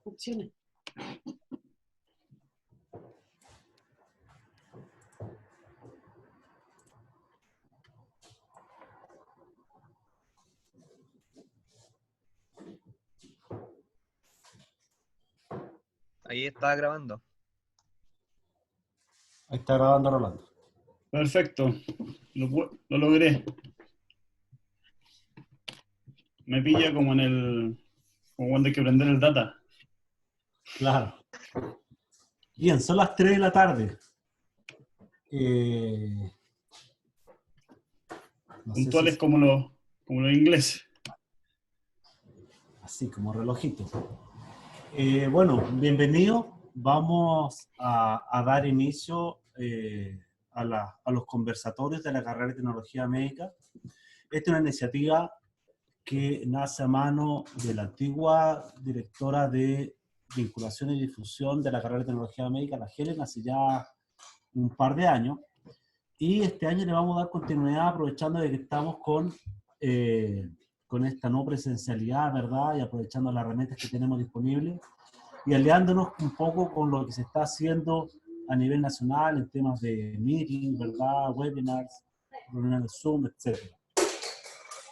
Opciones. Ahí está grabando. Ahí está grabando Rolando. Perfecto, lo logré. Me pilla como como cuando hay que prender el data. Claro. Bien, son las 3 de la tarde. No sé Puntuales si- como los ingleses. Así como relojito. Bueno, bienvenido. Vamos a dar inicio a los conversatorios de la carrera de Tecnología Médica. Esta es una iniciativa que nace a mano de la antigua directora de vinculación y difusión de la carrera de Tecnología Médica, la Helen, hace ya un par de años. Y este año le vamos a dar continuidad aprovechando de que estamos con esta no presencialidad, ¿verdad? Y aprovechando las herramientas que tenemos disponibles y aliándonos un poco con lo que se está haciendo a nivel nacional en temas de meeting, ¿verdad? Webinars, reuniones Zoom, etc.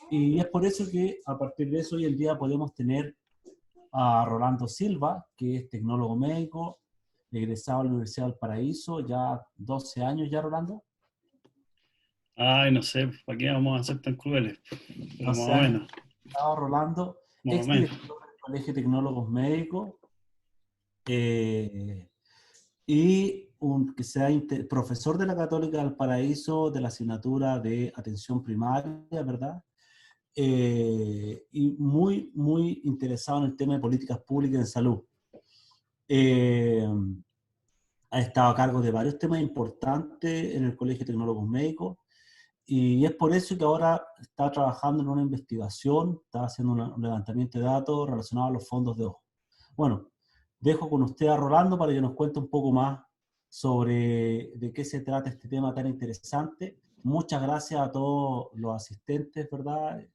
Y es por eso que a partir de eso hoy en día podemos tener a Rolando Silva, que es tecnólogo médico, egresado a la Universidad del Paraíso, ya 12 años ya, Rolando. Ay, no sé, ¿para qué vamos a ser tan crueles? Pero más 12 o años menos, egresado, Rolando, más o menos. exdirector del Colegio de Tecnólogos Médicos, y que sea profesor de la Católica del Paraíso de la asignatura de atención primaria, ¿verdad? Y muy, muy interesado en el tema de políticas públicas en salud. Ha estado a cargo de varios temas importantes en el Colegio de Tecnólogos Médicos y es por eso que ahora está trabajando en una investigación, está haciendo un levantamiento de datos relacionados a los fondos de ojo. Bueno, dejo con usted a Rolando para que nos cuente un poco más sobre de qué se trata este tema tan interesante. Muchas gracias a todos los asistentes, ¿verdad? De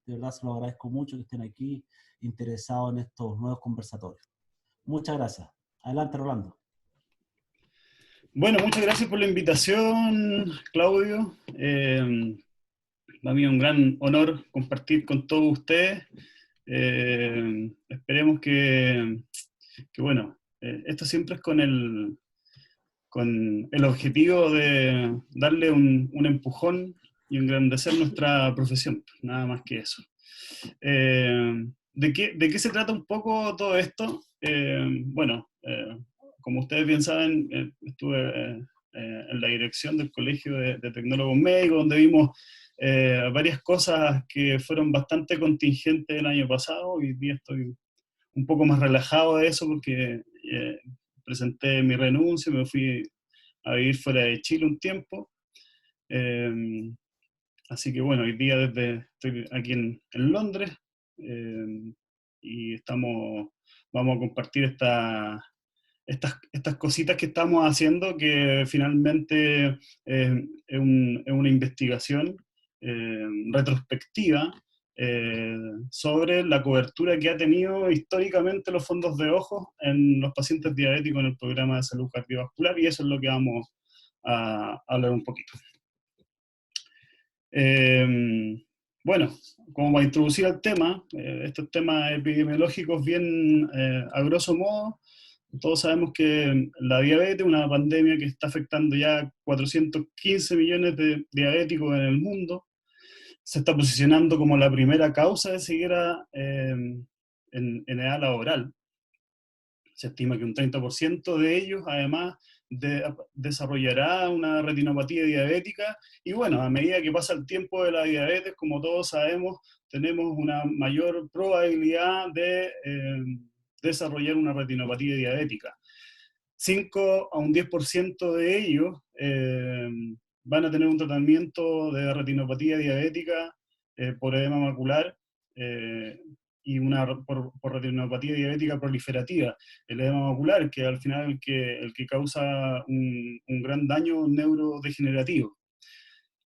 verdad se lo agradezco mucho que estén aquí interesados en estos nuevos conversatorios. Muchas gracias. Adelante, Rolando. Bueno, muchas gracias por la invitación, Claudio. Para mí es un gran honor compartir con todos ustedes. Esperemos bueno, esto siempre es con el objetivo de darle un empujón y engrandecer nuestra profesión, nada más que eso. ¿De qué se trata un poco todo esto? Bueno, como ustedes bien saben, estuve en la dirección del Colegio de Tecnólogos Médicos, donde vimos varias cosas que fueron bastante contingentes el año pasado. Hoy día estoy un poco más relajado de eso porque presenté mi renuncia, me fui a vivir fuera de Chile un tiempo. Así que bueno, hoy día estoy aquí en Londres y vamos a compartir estas cositas que estamos haciendo, que finalmente es una investigación retrospectiva sobre la cobertura que ha tenido históricamente los fondos de ojos en los pacientes diabéticos en el programa de salud cardiovascular, y eso es lo que vamos a hablar un poquito. Bueno, como para introducir al tema, estos temas epidemiológicos bien a grosso modo, todos sabemos que la diabetes es una pandemia que está afectando ya 415 millones de diabéticos en el mundo. Se está posicionando como la primera causa de ceguera en edad laboral. Se estima que un 30% de ellos, además, desarrollará una retinopatía diabética. Y bueno, a medida que pasa el tiempo de la diabetes, como todos sabemos, tenemos una mayor probabilidad de desarrollar una retinopatía diabética. 5 a un 10% de ellos van a tener un tratamiento de retinopatía diabética por edema macular y una por retinopatía diabética proliferativa, el edema macular, que al final el que causa un gran daño neurodegenerativo.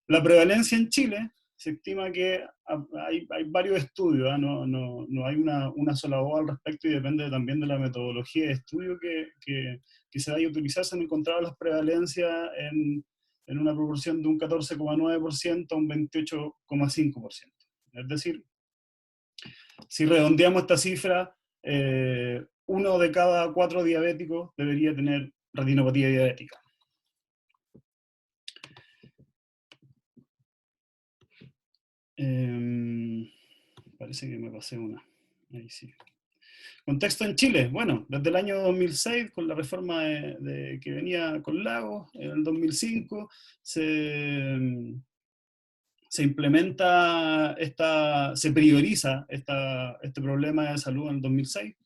La prevalencia en Chile se estima que hay varios estudios, ¿eh? No hay una sola voz al respecto, y depende también de la metodología de estudio que se vaya a utilizar. Se han encontrado las prevalencias en una proporción de un 14,9% a un 28,5%. Es decir, si redondeamos esta cifra, 1 de cada 4 diabéticos debería tener retinopatía diabética. Parece que me pasé una. Ahí sí. Contexto en Chile. Bueno, desde el año 2006, con la reforma que venía con Lagos, en el 2005 se implementa se prioriza este problema de salud en el 2006.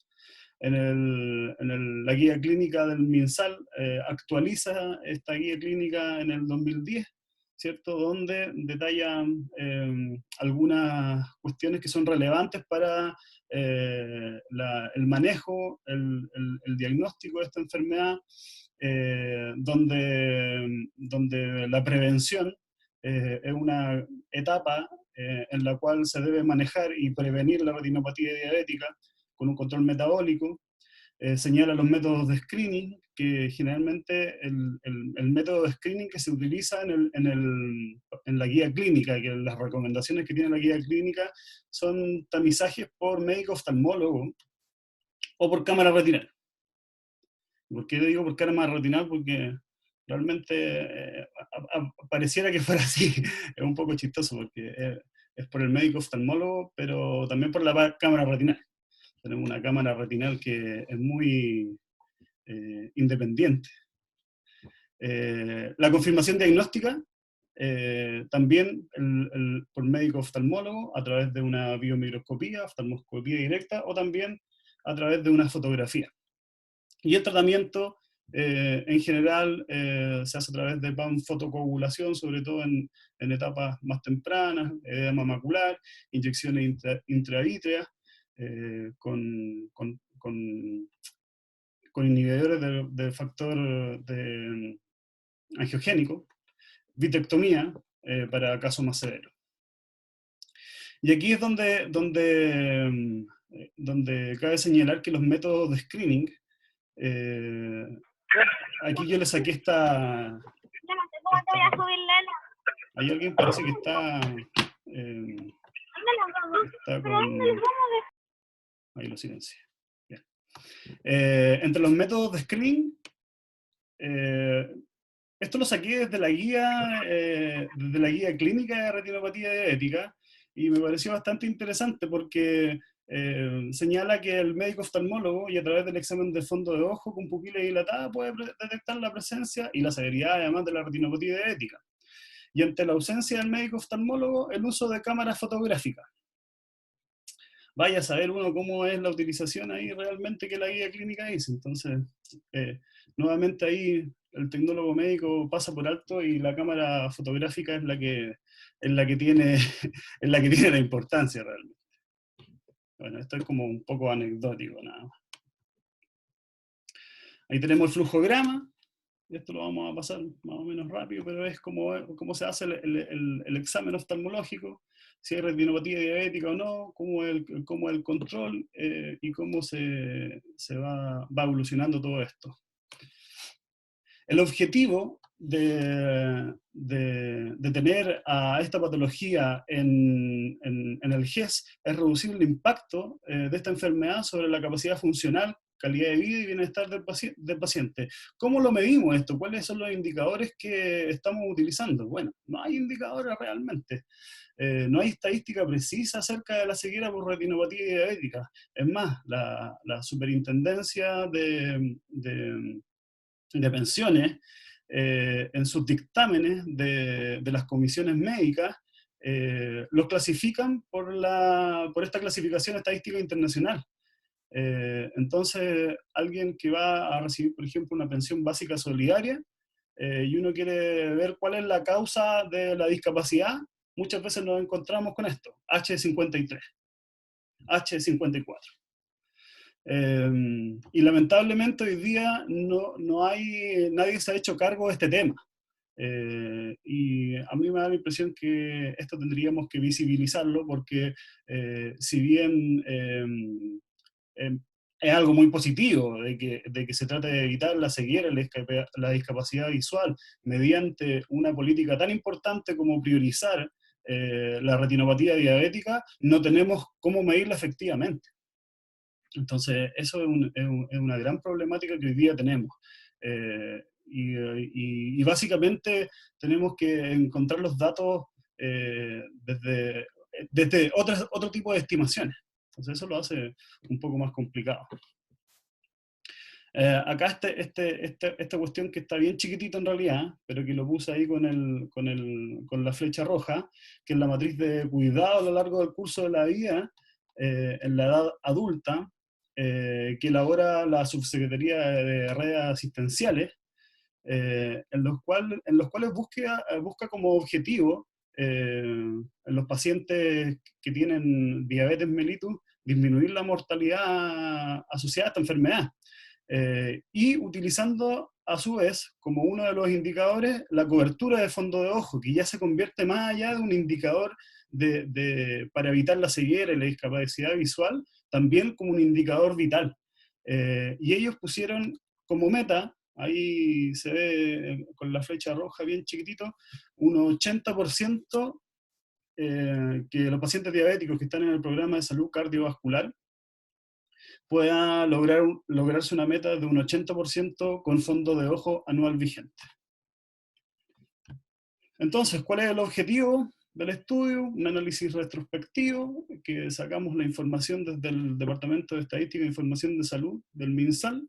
La guía clínica del MinSal actualiza esta guía clínica en el 2010, ¿cierto? Donde detallan algunas cuestiones que son relevantes para el manejo, el diagnóstico de esta enfermedad, donde la prevención es una etapa en la cual se debe manejar y prevenir la retinopatía diabética con un control metabólico. Señala los métodos de screening, que generalmente el método de screening que se utiliza en la guía clínica, que las recomendaciones que tiene la guía clínica son tamizajes por médico oftalmólogo o por cámara retinal. ¿Por qué digo por cámara retinal? Porque realmente pareciera que fuera así. Es un poco chistoso porque es por el médico oftalmólogo, pero también por la cámara retinal. Tenemos una cámara retinal que es muy independiente. La confirmación diagnóstica, también por médico oftalmólogo, a través de una biomicroscopía, oftalmoscopía directa, o también a través de una fotografía. Y el tratamiento, en general, se hace a través de fotocoagulación, sobre todo en etapas más tempranas, edema macular, inyecciones intravítreas, con inhibidores de factor angiogénico, vitrectomía para casos más severos. Y aquí es donde cabe señalar que los métodos de screening, aquí yo le saqué esta... Hay alguien parece que está con... Ahí lo silencié. Entre los métodos de screening, esto lo saqué desde la guía clínica de retinopatía diabética, y me pareció bastante interesante porque señala que el médico oftalmólogo, y a través del examen de fondo de ojo con pupila dilatada, puede detectar la presencia y la severidad además de la retinopatía diabética. Y ante la ausencia del médico oftalmólogo, el uso de cámaras fotográficas. Vaya a saber uno cómo es la utilización ahí realmente que la guía clínica dice. Entonces, nuevamente ahí el tecnólogo médico pasa por alto, y la cámara fotográfica es la que tiene la importancia realmente. Bueno, esto es como un poco anecdótico nada más. Ahí tenemos el flujograma. Esto lo vamos a pasar más o menos rápido, pero es como se hace el examen oftalmológico, si hay retinopatía diabética o no, cómo es el control, y cómo se va evolucionando todo esto. El objetivo de tener a esta patología en el GES es reducir el impacto de esta enfermedad sobre la capacidad funcional, calidad de vida y bienestar del paciente. ¿Cómo lo medimos esto? ¿Cuáles son los indicadores que estamos utilizando? Bueno, no hay indicadores realmente. No hay estadística precisa acerca de la ceguera por retinopatía diabética. Es más, la superintendencia de pensiones, en sus dictámenes de las comisiones médicas, los clasifican por esta clasificación estadística internacional. Entonces, alguien que va a recibir, por ejemplo, una pensión básica solidaria, y uno quiere ver cuál es la causa de la discapacidad, muchas veces nos encontramos con esto, H53. H54. Y lamentablemente hoy día nadie se ha hecho cargo de este tema. Y a mí me da la impresión que esto tendríamos que visibilizarlo porque si bien es algo muy positivo de que se trate de evitar la ceguera, la discapacidad visual, mediante una política tan importante como priorizar la retinopatía diabética, no tenemos cómo medirla efectivamente. Entonces, eso es una gran problemática que hoy día tenemos. Y básicamente tenemos que encontrar los datos desde otro tipo de estimaciones. Entonces eso lo hace un poco más complicado. Acá esta cuestión que está bien chiquitito en realidad, pero que lo puse ahí con la flecha roja, que es la matriz de cuidado a lo largo del curso de la vida, en la edad adulta, que elabora la Subsecretaría de Redes Asistenciales, en los cuales busca como objetivo en los pacientes que tienen diabetes mellitus disminuir la mortalidad asociada a esta enfermedad. Y utilizando a su vez como uno de los indicadores la cobertura de fondo de ojo, que ya se convierte más allá de un indicador para evitar la ceguera y la discapacidad visual, también como un indicador vital. Y ellos pusieron como meta, ahí se ve con la flecha roja bien chiquitito, un 80% que los pacientes diabéticos que están en el programa de salud cardiovascular pueda lograrse una meta de un 80% con fondo de ojo anual vigente. Entonces, ¿cuál es el objetivo del estudio? Un análisis retrospectivo, que sacamos la información desde el Departamento de Estadística e Información de Salud del MinSal,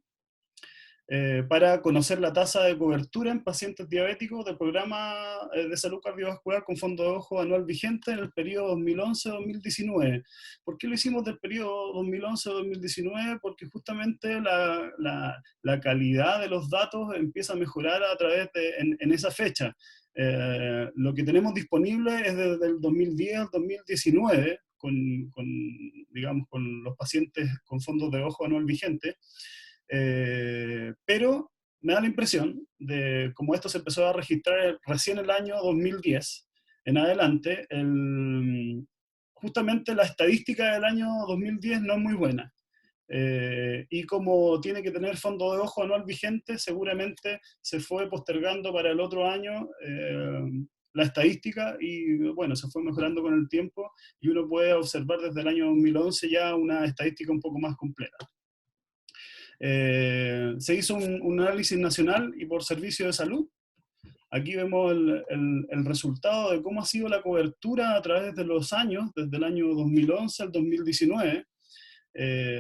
para conocer la tasa de cobertura en pacientes diabéticos del programa de salud cardiovascular con fondo de ojo anual vigente en el periodo 2011-2019. ¿Por qué lo hicimos del periodo 2011-2019? Porque justamente la calidad de los datos empieza a mejorar a través en esa fecha. Lo que tenemos disponible es desde el 2010 al 2019, digamos, con los pacientes con fondos de ojo anual vigente. Pero me da la impresión de como esto se empezó a registrar recién el año 2010 en adelante, justamente la estadística del año 2010 no es muy buena. Y como tiene que tener fondo de ojo anual vigente, seguramente se fue postergando para el otro año la estadística y bueno, se fue mejorando con el tiempo y uno puede observar desde el año 2011 ya una estadística un poco más completa. Se hizo un análisis nacional y por servicio de salud. Aquí vemos el resultado de cómo ha sido la cobertura a través de los años, desde el año 2011 al 2019,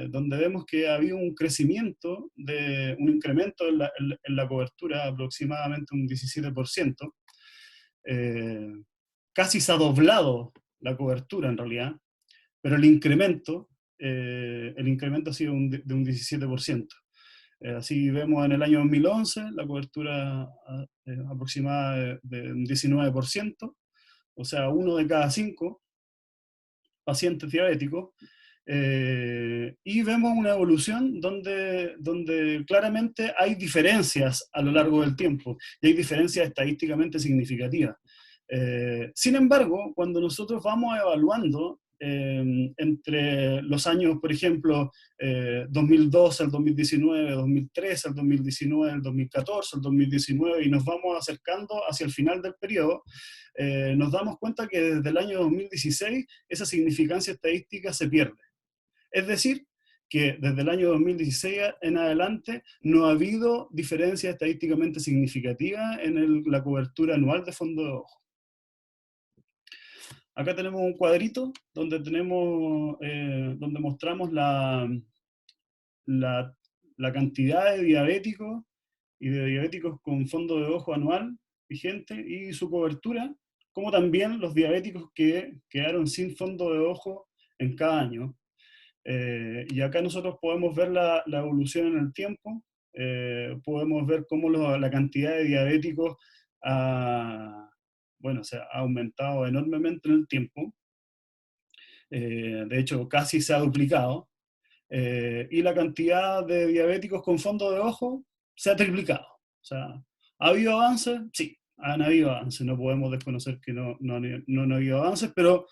donde vemos que ha habido un crecimiento, un incremento en la cobertura, aproximadamente un 17%. Casi se ha doblado la cobertura en realidad, pero el incremento ha sido de un 17%. Así vemos en el año 2011 la cobertura aproximada de un 19%, o sea, 1 de cada 5 pacientes diabéticos, y vemos una evolución donde claramente hay diferencias a lo largo del tiempo, y hay diferencias estadísticamente significativas. Sin embargo, cuando nosotros vamos evaluando entre los años, por ejemplo, 2012 al 2019, 2013 al 2019, el 2014 al 2019, y nos vamos acercando hacia el final del periodo, nos damos cuenta que desde el año 2016 esa significancia estadística se pierde. Es decir, que desde el año 2016 en adelante no ha habido diferencia estadísticamente significativa en la cobertura anual de fondo de ojo. Acá tenemos un cuadrito donde mostramos la cantidad de diabéticos y de diabéticos con fondo de ojo anual vigente y su cobertura, como también los diabéticos que quedaron sin fondo de ojo en cada año. Y acá nosotros podemos ver la evolución en el tiempo, podemos ver cómo la cantidad de diabéticos se ha aumentado enormemente en el tiempo. de hecho casi se ha duplicado, y la cantidad de diabéticos con fondo de ojo se ha triplicado. O sea, ¿ha habido avances? Sí, han habido avances, no podemos desconocer que no han habido avances, pero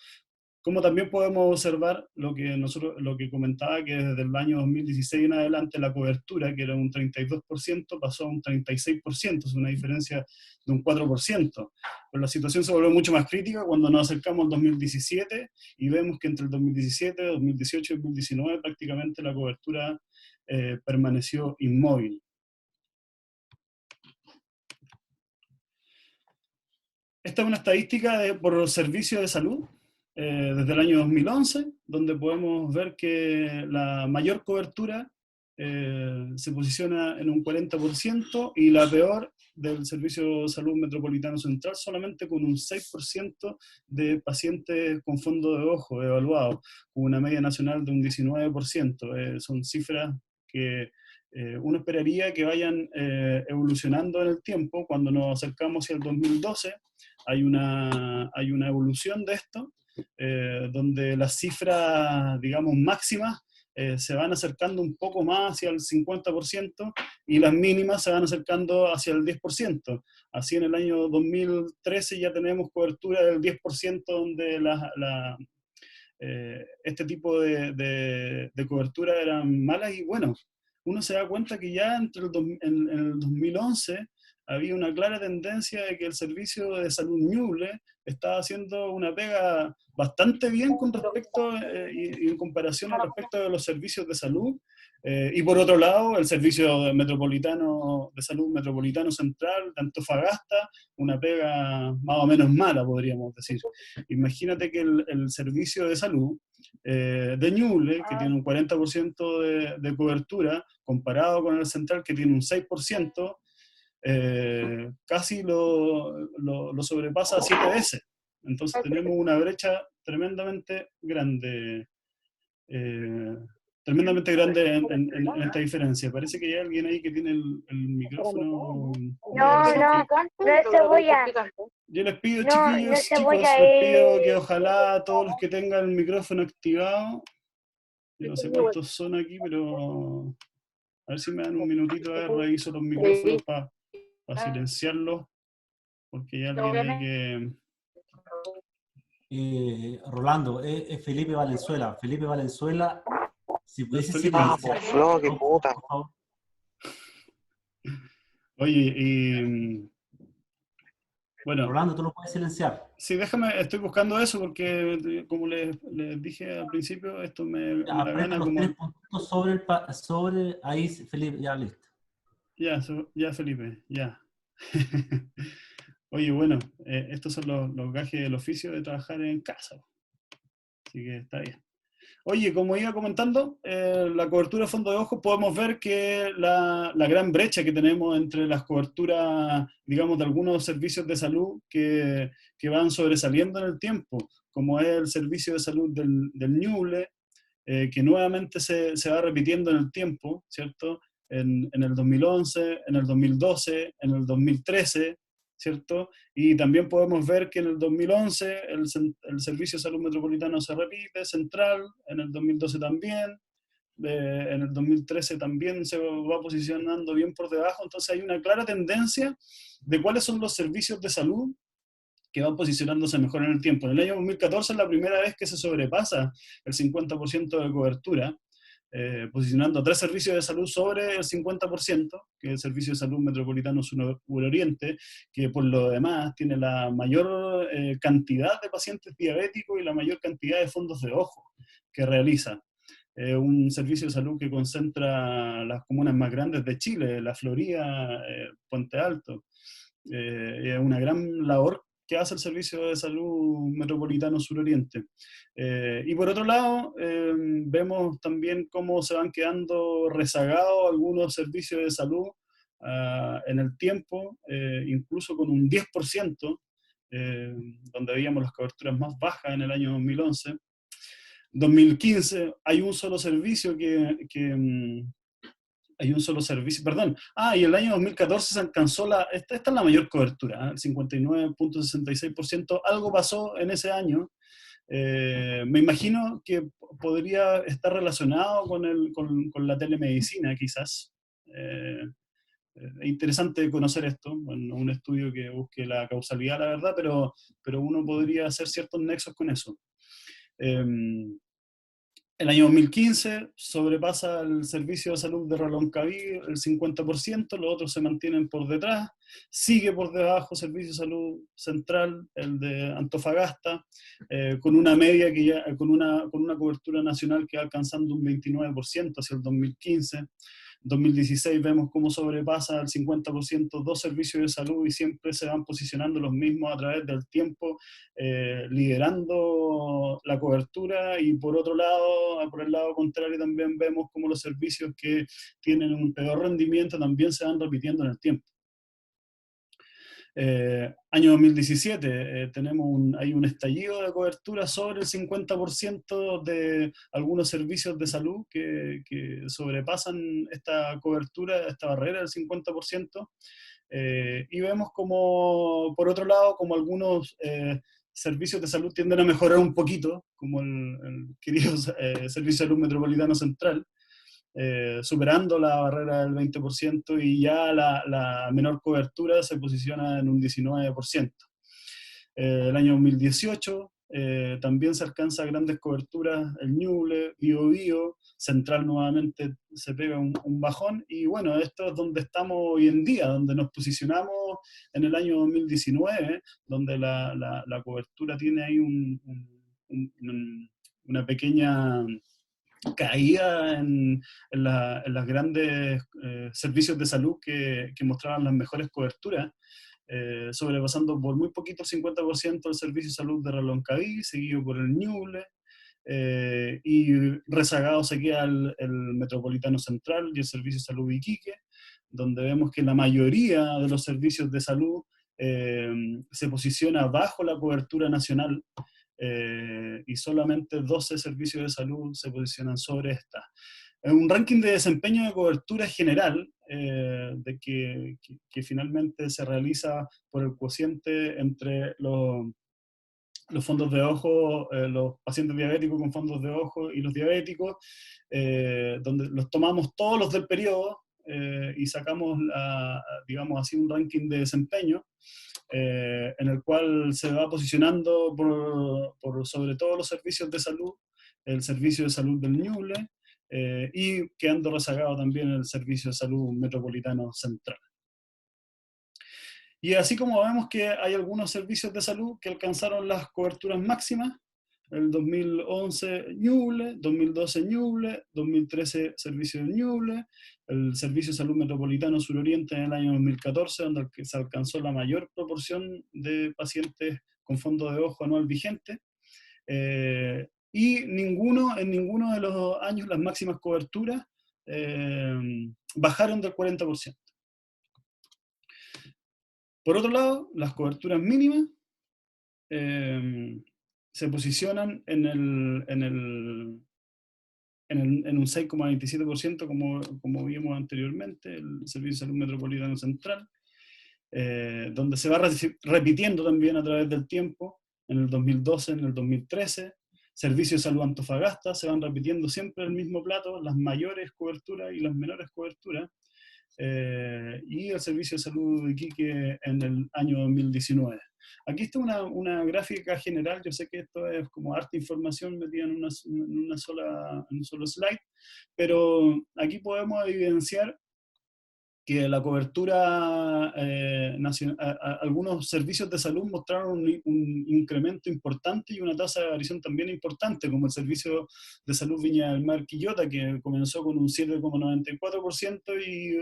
como también podemos observar lo que comentaba, que desde el año 2016 en adelante la cobertura, que era un 32%, pasó a un 36%, es una diferencia de un 4%. Pero la situación se volvió mucho más crítica cuando nos acercamos al 2017 y vemos que entre el 2017, 2018 y 2019 prácticamente la cobertura permaneció inmóvil. Esta es una estadística por servicio de salud desde el año 2011, donde podemos ver que la mayor cobertura se posiciona en un 40% y la peor del Servicio de Salud Metropolitano Central solamente con un 6% de pacientes con fondo de ojo evaluados, con una media nacional de un 19%. Son cifras que uno esperaría que vayan evolucionando en el tiempo. Cuando nos acercamos hacia el 2012, hay una evolución de esto, donde las cifras, digamos, máximas se van acercando un poco más hacia el 50% y las mínimas se van acercando hacia el 10%. Así en el año 2013 ya tenemos cobertura del 10%, donde este tipo de cobertura eran malas, y bueno, uno se da cuenta que ya en el 2011 había una clara tendencia de que el servicio de salud Ñuble estaba haciendo una pega bastante bien con respecto y en comparación al respecto de los servicios de salud. Y por otro lado, el servicio metropolitano de salud metropolitano central de Antofagasta, una pega más o menos mala, podríamos decir. Imagínate que el servicio de salud de Ñuble, que tiene un 40% de cobertura, comparado con el central, que tiene un 6%, casi lo sobrepasa a 7 veces. Entonces tenemos una brecha tremendamente grande en esta diferencia. Parece que hay alguien ahí que tiene el micrófono. No es cebolla. Yo les pido, No, chiquillos, no es chicos, cebolla, les pido que ojalá todos los que tengan el micrófono activado, yo no sé cuántos son aquí, pero a ver si me dan un minutito, a ver, reviso los micrófonos para silenciarlos, porque hay alguien ahí que... Rolando, es Felipe Valenzuela. Felipe Valenzuela, si pudiese Felipe. silenciar, Flo, qué puta. por favor. Oye, y bueno, Rolando, tú lo puedes silenciar. sí, déjame, estoy buscando eso porque, como les dije al principio, esto me da Aprieta gana los como... 3 puntitos sobre ahí, Felipe, ya listo. Ya, Felipe, ya. Oye, bueno, estos son los gajes del oficio de trabajar en casa. Así que está bien. Oye, como iba comentando, la cobertura de fondo de ojo, podemos ver que la gran brecha que tenemos entre las coberturas, digamos, de algunos servicios de salud que van sobresaliendo en el tiempo, como es el servicio de salud del Ñuble, que nuevamente se va repitiendo en el tiempo, ¿cierto? En el 2011, en el 2012, en el 2013, ¿cierto? Y también podemos ver que en el 2011 el Servicio de Salud Metropolitano se repite, central, en el 2012 también, en el 2013 también se va posicionando bien por debajo. Entonces hay una clara tendencia de cuáles son los servicios de salud que van posicionándose mejor en el tiempo. En el año 2014 es la primera vez que se sobrepasa el 50% de cobertura, posicionando 3 servicios de salud sobre el 50%, que es el Servicio de Salud Metropolitano Suroriente, que por lo demás tiene la mayor cantidad de pacientes diabéticos y la mayor cantidad de fondos de ojo que realiza. Un servicio de salud que concentra las comunas más grandes de Chile, La Florida, Puente Alto. Es una gran labor que hace el Servicio de Salud Metropolitano Suroriente. Y por otro lado, vemos también cómo se van quedando rezagados algunos servicios de salud en el tiempo, incluso con un 10%, donde veíamos las coberturas más bajas en el año 2011. 2015 hay un solo servicio hay un solo servicio, perdón. Y el año 2014 se alcanzó esta es la mayor cobertura, el 59.66%. Algo pasó en ese año, Me imagino que podría estar relacionado con la telemedicina, quizás. Es interesante conocer esto, bueno, un estudio que busque la causalidad, la verdad, pero uno podría hacer ciertos nexos con eso. El año 2015 sobrepasa el servicio de salud de Reloncaví el 50%, los otros se mantienen por detrás, sigue por debajo Servicio de Salud Central, el de Antofagasta, con una media que ya, con una cobertura nacional que va alcanzando un 29% hacia el 2015. 2016 vemos cómo sobrepasa el 50% dos servicios de salud y siempre se van posicionando los mismos a través del tiempo, liderando la cobertura, y por otro lado, por el lado contrario también vemos cómo los servicios que tienen un peor rendimiento también se van repitiendo en el tiempo. Año 2017, hay un estallido de cobertura sobre el 50% de algunos servicios de salud que sobrepasan esta cobertura, esta barrera del 50%, y vemos como, por otro lado, como algunos servicios de salud tienden a mejorar un poquito, como el querido Servicio de Salud Metropolitano Central, superando la barrera del 20%, y ya la menor cobertura se posiciona en un 19%. El año 2018 también se alcanza grandes coberturas, el Ñuble, Biobío, Central nuevamente se pega un bajón, y bueno, esto es donde estamos hoy en día, donde nos posicionamos en el año 2019, donde la cobertura tiene ahí una pequeña caída en las grandes servicios de salud que mostraban las mejores coberturas, sobrepasando por muy poquito el 50% el servicio de salud de Reloncaví, seguido por el Ñuble, y rezagado se queda el Metropolitano Central y el Servicio de Salud de Iquique, donde vemos que la mayoría de los servicios de salud se posiciona bajo la cobertura nacional, y solamente 12 servicios de salud se posicionan sobre esta. En un ranking de desempeño de cobertura general, que finalmente se realiza por el cociente entre los fondos de ojo, los pacientes diabéticos con fondos de ojo y los diabéticos, donde los tomamos todos los del periodo, y sacamos, digamos así, un ranking de desempeño, en el cual se va posicionando por sobre todo los servicios de salud, el servicio de salud del Ñuble, y quedando rezagado también el servicio de salud metropolitano central. Y así como vemos que hay algunos servicios de salud que alcanzaron las coberturas máximas, el 2011 Ñuble, 2012 Ñuble, 2013 Servicio de Ñuble, el Servicio de Salud Metropolitano Suroriente en el año 2014, donde se alcanzó la mayor proporción de pacientes con fondo de ojo anual vigente, y en ninguno de los años las máximas coberturas bajaron del 40%. Por otro lado, las coberturas mínimas se posicionan en un 6,27%, como vimos anteriormente, el Servicio de Salud Metropolitano Central, donde se va repitiendo también a través del tiempo, en el 2012, en el 2013, Servicio de Salud Antofagasta, se van repitiendo siempre el mismo plato, las mayores coberturas y las menores coberturas, y el Servicio de Salud de Iquique en el año 2019. Aquí está una gráfica general, yo sé que esto es como harta información metida en un solo slide, pero aquí podemos evidenciar que la cobertura nacional, algunos servicios de salud mostraron un incremento importante y una tasa de variación también importante, como el Servicio de Salud Viña del Mar Quillota, que comenzó con un 7,94% y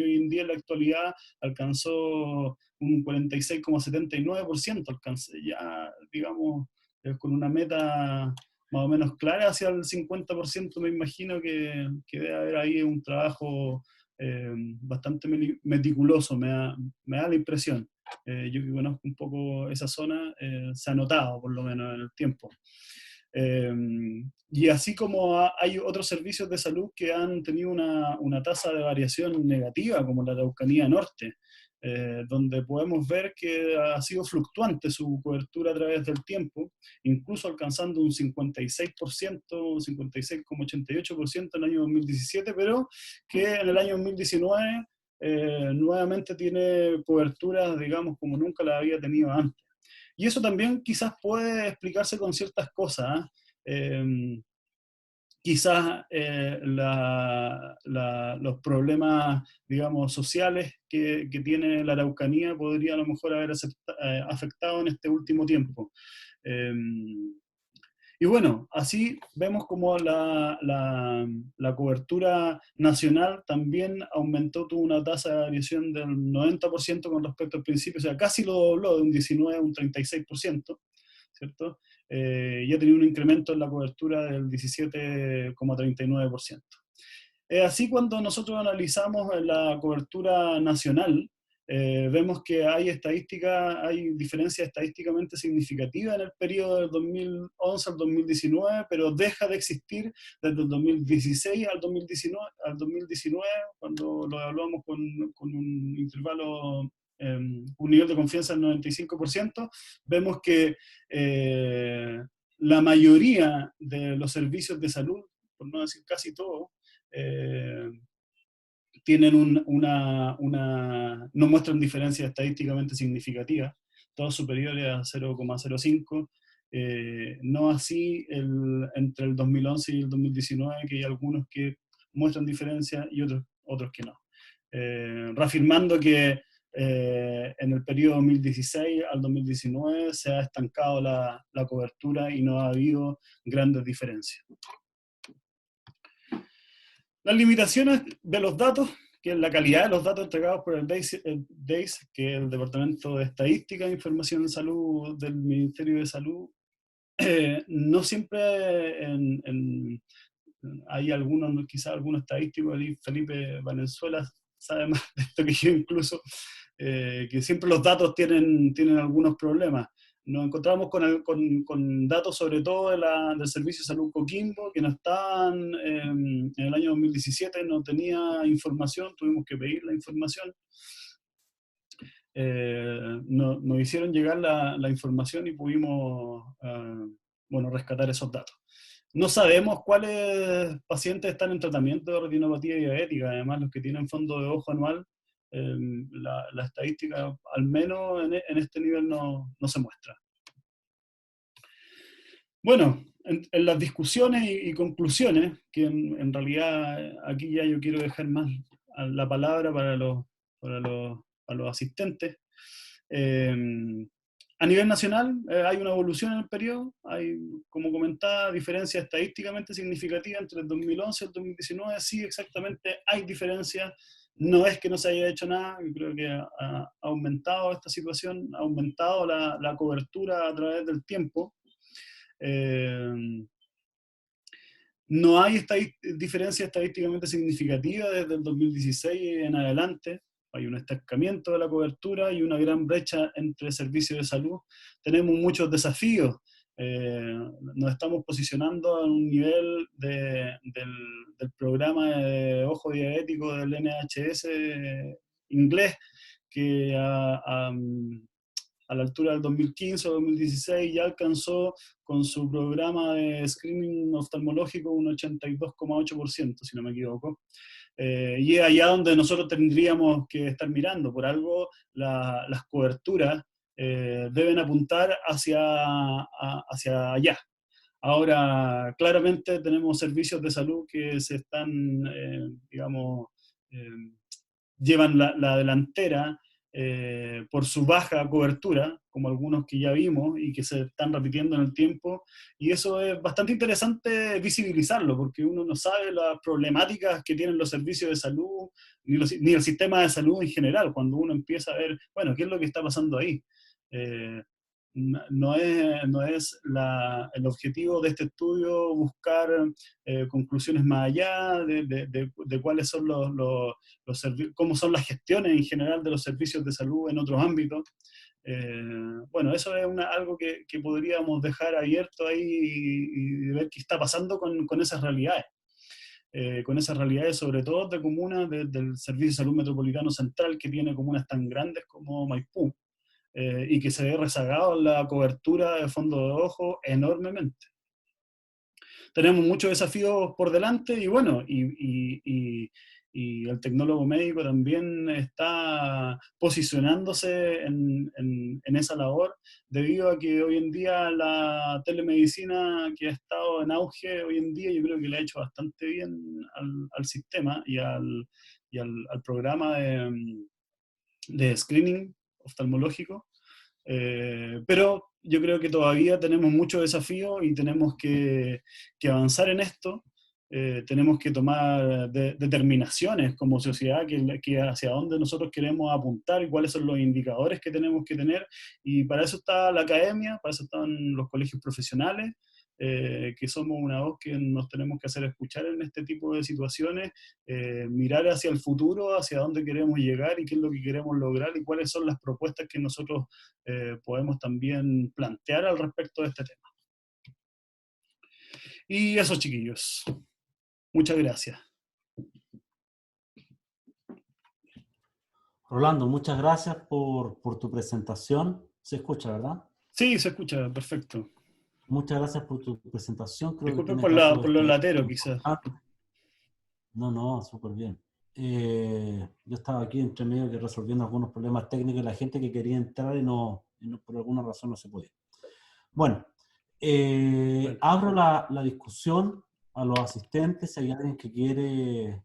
hoy en día en la actualidad alcanzó un 46,79%, alcanzó ya, digamos, con una meta más o menos clara hacia el 50%. Me imagino que debe haber ahí un trabajo bastante meticuloso, me da la impresión. Yo que conozco un poco esa zona, se ha notado por lo menos en el tiempo. Y así como hay otros servicios de salud que han tenido una tasa de variación negativa, como la Araucanía Norte, donde podemos ver que ha sido fluctuante su cobertura a través del tiempo, incluso alcanzando un 56%, 56,88% en el año 2017, pero que en el año 2019 nuevamente tiene coberturas, digamos, como nunca la había tenido antes. Y eso también quizás puede explicarse con ciertas cosas. Quizás los problemas, digamos, sociales que tiene la Araucanía podría a lo mejor haber afectado en este último tiempo. Y bueno, así vemos como la cobertura nacional también aumentó, tuvo una tasa de variación del 90% con respecto al principio, o sea, casi lo dobló, de un 19 a un 36%, ¿cierto? Y ha tenido un incremento en la cobertura del 17,39%. Así cuando nosotros analizamos la cobertura nacional, vemos que hay diferencias estadísticamente significativas en el periodo del 2011 al 2019, pero deja de existir desde el 2016 al 2019 cuando lo evaluamos con un intervalo, un nivel de confianza del 95%, vemos que la mayoría de los servicios de salud, por no decir casi todos, tienen no muestran diferencias estadísticamente significativas, todos superiores a 0,05, no así entre el 2011 y el 2019, que hay algunos que muestran diferencias y otros que no. Reafirmando que en el periodo 2016 al 2019 se ha estancado la cobertura y no ha habido grandes diferencias. Las limitaciones de los datos, que es la calidad de los datos entregados por el DAIS, que es el Departamento de Estadística e Información en Salud del Ministerio de Salud, no siempre hay quizás algunos estadísticos, Felipe Valenzuela sabe más de esto que yo incluso, que siempre los datos tienen algunos problemas. Nos encontramos con datos sobre todo del Servicio de Salud Coquimbo, que no estaban, en el año 2017 no tenía información, tuvimos que pedir la información. Nos hicieron llegar la información y pudimos rescatar esos datos. No sabemos cuáles pacientes están en tratamiento de retinopatía diabética, además los que tienen fondo de ojo anual, la estadística, al menos en este nivel, no se muestra. Bueno, en las discusiones y conclusiones, que en realidad aquí ya yo quiero dejar más la palabra para los asistentes. A nivel nacional hay una evolución en el periodo, hay, como comentaba, diferencias estadísticamente significativas entre el 2011 y el 2019, sí, exactamente hay diferencias, no es que no se haya hecho nada, yo creo que ha aumentado esta situación, ha aumentado la cobertura a través del tiempo. No hay diferencia estadísticamente significativa desde el 2016 en adelante. Hay un estancamiento de la cobertura y una gran brecha entre servicios de salud. Tenemos muchos desafíos. Nos estamos posicionando en un nivel del programa de ojo diabético del NHS inglés, que a la altura del 2015 o 2016 ya alcanzó con su programa de screening oftalmológico un 82,8%, si no me equivoco. Y es allá donde nosotros tendríamos que estar mirando. Por algo las coberturas deben apuntar hacia allá. Ahora, claramente tenemos servicios de salud que se están, llevan la delantera por su baja cobertura, como algunos que ya vimos y que se están repitiendo en el tiempo, y eso es bastante interesante visibilizarlo, porque uno no sabe las problemáticas que tienen los servicios de salud, ni el sistema de salud en general, cuando uno empieza a ver, bueno, ¿qué es lo que está pasando ahí? No es el objetivo de este estudio buscar conclusiones más allá de cuáles son cómo son las gestiones en general de los servicios de salud en otros ámbitos. Bueno, eso es algo que podríamos dejar abierto ahí y ver qué está pasando con esas realidades. con esas realidades, sobre todo de comunas del Servicio de Salud Metropolitano Central, que tiene comunas tan grandes como Maipú, y que se ve rezagado en la cobertura de fondo de ojo enormemente. Tenemos muchos desafíos por delante y bueno, y el tecnólogo médico también está posicionándose en esa labor, debido a que hoy en día la telemedicina, que ha estado en auge hoy en día, yo creo que le ha hecho bastante bien al sistema y al programa de screening oftalmológico. Pero yo creo que todavía tenemos muchos desafíos y tenemos que avanzar en esto. Tenemos que tomar determinaciones como sociedad, que hacia dónde nosotros queremos apuntar y cuáles son los indicadores que tenemos que tener. Y para eso está la academia, para eso están los colegios profesionales, que somos una voz que nos tenemos que hacer escuchar en este tipo de situaciones, mirar hacia el futuro, hacia dónde queremos llegar y qué es lo que queremos lograr y cuáles son las propuestas que nosotros podemos también plantear al respecto de este tema. Y eso, chiquillos. Muchas gracias. Rolando, muchas gracias por tu presentación. ¿Se escucha, verdad? Sí, se escucha, perfecto. Muchas gracias por tu presentación. Creo Disculpen que por tienes datos los lateros, quizás. importantes. No, súper bien. Yo estaba aquí entre medio que resolviendo algunos problemas técnicos de la gente que quería entrar y por alguna razón no se podía. Bueno, abro la discusión a los asistentes. Si hay alguien que quiere,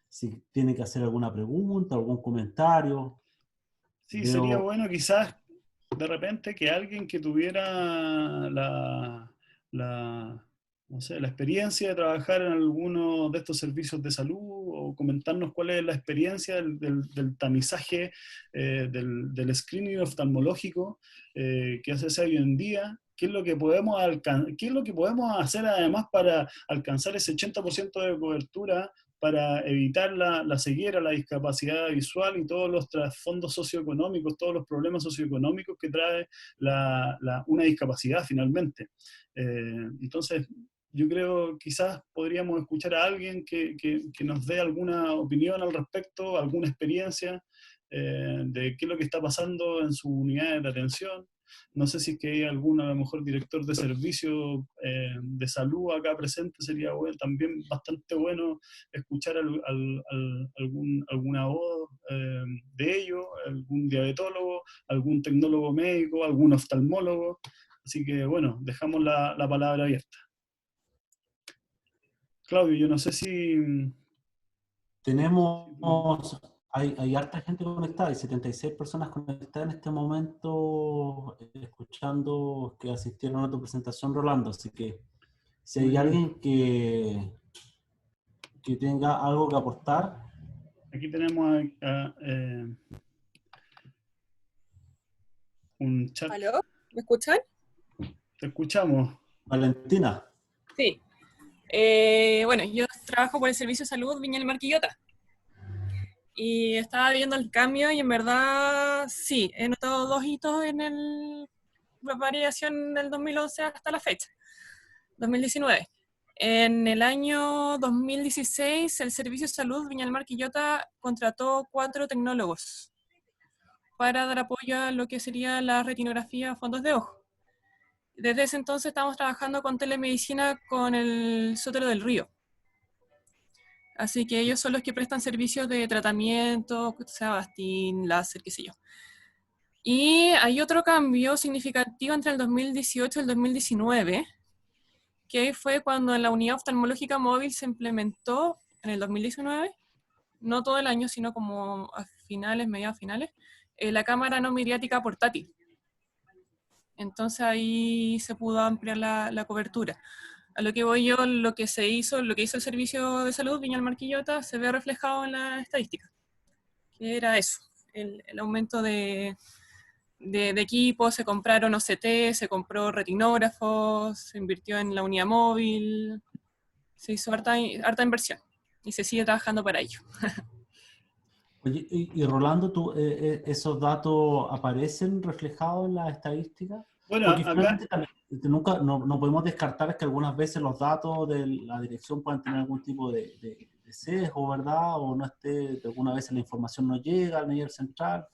si tiene que hacer alguna pregunta, algún comentario. Sí, sería bueno quizás de repente que alguien que tuviera no sé, la experiencia de trabajar en alguno de estos servicios de salud, o comentarnos cuál es la experiencia del tamizaje, del screening oftalmológico que hace hoy en día. ¿Qué es lo que podemos hacer además para alcanzar ese 80% de cobertura, para evitar la ceguera, la discapacidad visual y todos los trasfondos socioeconómicos, todos los problemas socioeconómicos que trae una discapacidad finalmente? Entonces, yo creo quizás podríamos escuchar a alguien que nos dé alguna opinión al respecto, alguna experiencia de qué es lo que está pasando en sus unidades de atención. No sé si es que hay algún, a lo mejor, director de servicio de salud acá presente. Sería también bastante bueno escuchar alguna voz de ellos, algún diabetólogo, algún tecnólogo médico, algún oftalmólogo. Así que, bueno, dejamos la palabra abierta. Claudio, yo no sé si... Hay harta gente conectada, hay 76 personas conectadas en este momento escuchando, que asistieron a tu presentación, Rolando. Así que si hay alguien que tenga algo que aportar. Aquí tenemos un chat. ¿Aló? ¿Me escuchan? Te escuchamos. Valentina. Sí. Bueno, yo trabajo por el Servicio de Salud Viña del Mar Quillota. Y estaba viendo el cambio y en verdad sí, he notado dos hitos en la variación del 2011 hasta la fecha, 2019. En el año 2016, el Servicio de Salud Viña del Mar Quillota contrató 4 tecnólogos para dar apoyo a lo que sería la retinografía a fondos de ojo. Desde ese entonces estamos trabajando con telemedicina con el Sotero del Río. Así que ellos son los que prestan servicios de tratamiento, Sebastín, láser, qué sé yo. Y hay otro cambio significativo entre el 2018 y el 2019, que fue cuando en la unidad oftalmológica móvil se implementó en el 2019, no todo el año, sino como a finales, mediados finales, la cámara no miriática portátil. Entonces ahí se pudo ampliar la cobertura. A lo que voy yo, lo que hizo el Servicio de Salud Viña del Mar Quillota se ve reflejado en la estadística, que era eso, el aumento de equipos, se compraron OCT, se compró retinógrafos, se invirtió en la unidad móvil, se hizo harta inversión y se sigue trabajando para ello. Oye, y Rolando, ¿esos datos aparecen reflejados en la estadística? Bueno, Porque acá, finalmente también, nunca, no podemos descartar que algunas veces los datos de la dirección puedan tener algún tipo de sesgo, ¿verdad? O no esté, alguna vez la información no llega al nivel central.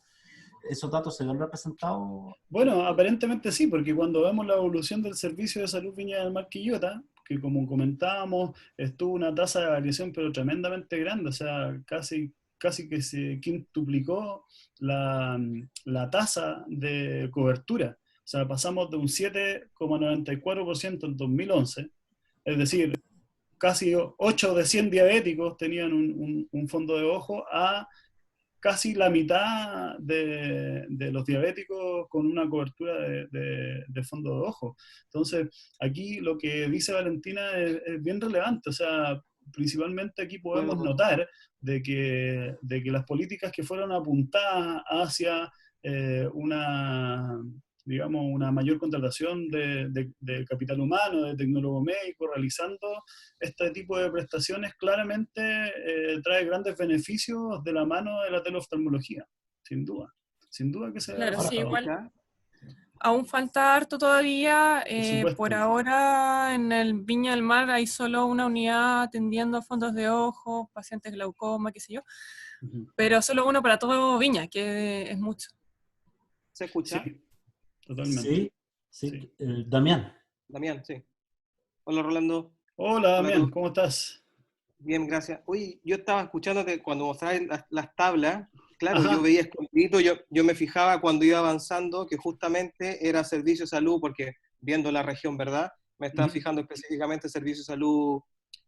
¿Esos datos se ven representados? bueno, aparentemente sí, porque cuando vemos la evolución del servicio de salud Viña del Mar Quillota, que como comentábamos, estuvo una tasa de variación pero tremendamente grande, o sea, casi que se quintuplicó la tasa de cobertura. O sea, pasamos de un 7,94% en 2011, es decir, casi 8 de 100 diabéticos tenían un fondo de ojo, a casi la mitad de los diabéticos con una cobertura de fondo de ojo. Entonces, aquí lo que dice Valentina es bien relevante, o sea, principalmente aquí podemos notar de que las políticas que fueron apuntadas hacia una, digamos, una mayor contratación de capital humano, de tecnólogo médico, realizando este tipo de prestaciones, claramente trae grandes beneficios de la mano de la teleoftalmología, sin duda que se ve Claro, sí, reflejado. igual aún falta harto todavía. supuesto. Por ahora en el Viña del Mar hay solo una unidad atendiendo a fondos de ojo, pacientes glaucoma, qué sé yo, Ujú. pero solo uno para todo Viña, que es mucho. ¿Se escucha? Sí, totalmente. Sí, sí. Sí. Damián. Damián, sí. Hola, Rolando. Hola, Hola a Damián, todos. ¿cómo estás? Bien, gracias. Oye, yo estaba escuchándote cuando mostrabas las tablas. Claro, Ajá. yo veía escondidito, yo me fijaba cuando iba avanzando que justamente era servicio de salud, porque viendo la región, ¿verdad? Me estaba Ujú. fijando específicamente servicio de salud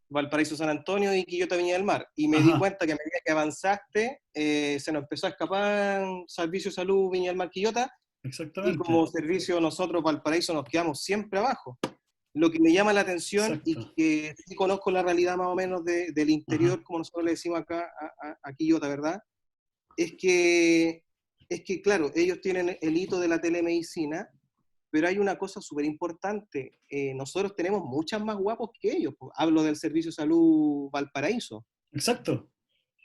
Valparaíso, San Antonio y Quillota, Viña del Mar. Y me di Ajá. cuenta que a medida que avanzaste, se nos empezó a escapar servicio de salud Viña del Mar, Quillota, y Exactamente. como servicio nosotros, Valparaíso, nos quedamos siempre abajo. Lo que me llama la atención y Exacto. que sí conozco la realidad más o menos del interior, Ajá. como nosotros le decimos acá a Quillota, ¿verdad? Es que, claro, ellos tienen el hito de la telemedicina, pero hay una cosa súper importante. Nosotros tenemos muchas más guapos que ellos. Pues. Hablo del Servicio de Salud Valparaíso. Exacto.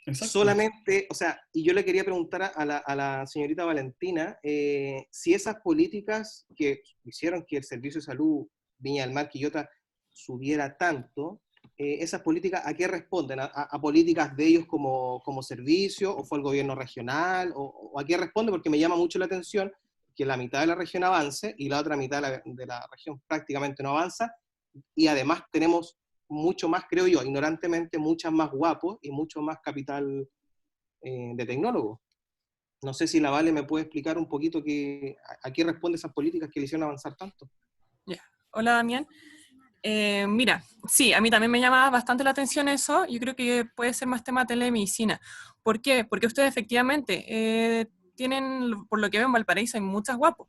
Exacto. Solamente, o sea, y yo le quería preguntar a la señorita Valentina si esas políticas que hicieron que el Servicio de Salud Viña del Mar, Quillota, subiera tanto, esas políticas, ¿a qué responden? ¿A políticas de ellos como servicio? ¿O fue el gobierno regional? ¿O a qué responde? Porque me llama mucho la atención que la mitad de la región avance y la otra mitad de la región prácticamente no avanza, y además tenemos mucho más, creo yo, ignorantemente, muchas más guapos y mucho más capital de tecnólogos. No sé si la Vale me puede explicar un poquito a qué responde esas políticas que le hicieron avanzar tanto. Ya. Hola, Damián. Mira, sí, a mí también me llama bastante la atención eso. Yo creo que puede ser más tema de telemedicina. ¿Por qué? Porque ustedes efectivamente tienen, por lo que veo en Valparaíso, hay muchas guapos.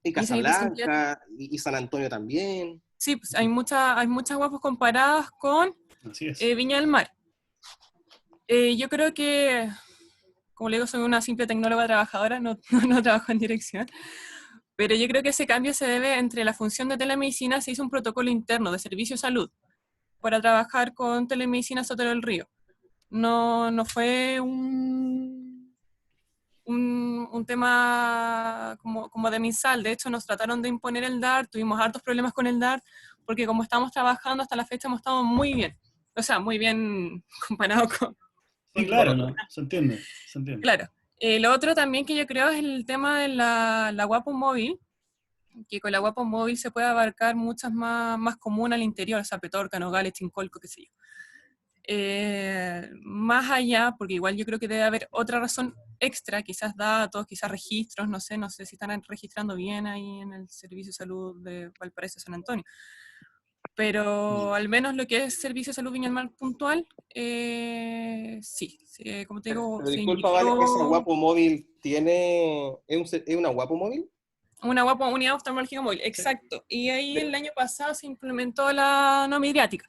Y Y esa visibilidad, Casablanca, y San Antonio también. sí, pues hay muchas guapos comparadas con Así es. Viña del Mar. Yo creo que, como le digo, soy una simple tecnóloga trabajadora, no trabajo en dirección. Pero yo creo que ese cambio se debe entre la función de telemedicina, se hizo un protocolo interno de servicio de salud para trabajar con telemedicina Sotero del Río. No fue un tema como de MinSal. De hecho, nos trataron de imponer el DART, tuvimos hartos problemas con el DART, porque como estamos trabajando hasta la fecha hemos estado muy bien. O sea, muy bien comparado con... Sí, claro, Bueno, se entiende, se entiende. Claro. Lo otro también que yo creo es el tema de la Guapo Móvil, que con la Guapo Móvil se puede abarcar muchas más comunas al interior, o sea, Petorca, Nogales, Chincolco, qué sé yo. Más allá, porque igual yo creo que debe haber otra razón extra, quizás datos, quizás registros, no sé si están registrando bien ahí en el Servicio de Salud de Valparaíso San Antonio. Pero al menos lo que es Servicio de Salud Viña del Mar puntual, sí, como te digo, Pero se disculpa, Vale, inició ¿esa Guapo Móvil es una Guapo Móvil? una Guapo unidad oftalmológica móvil, exacto. Y ahí el año pasado se implementó la no midriática.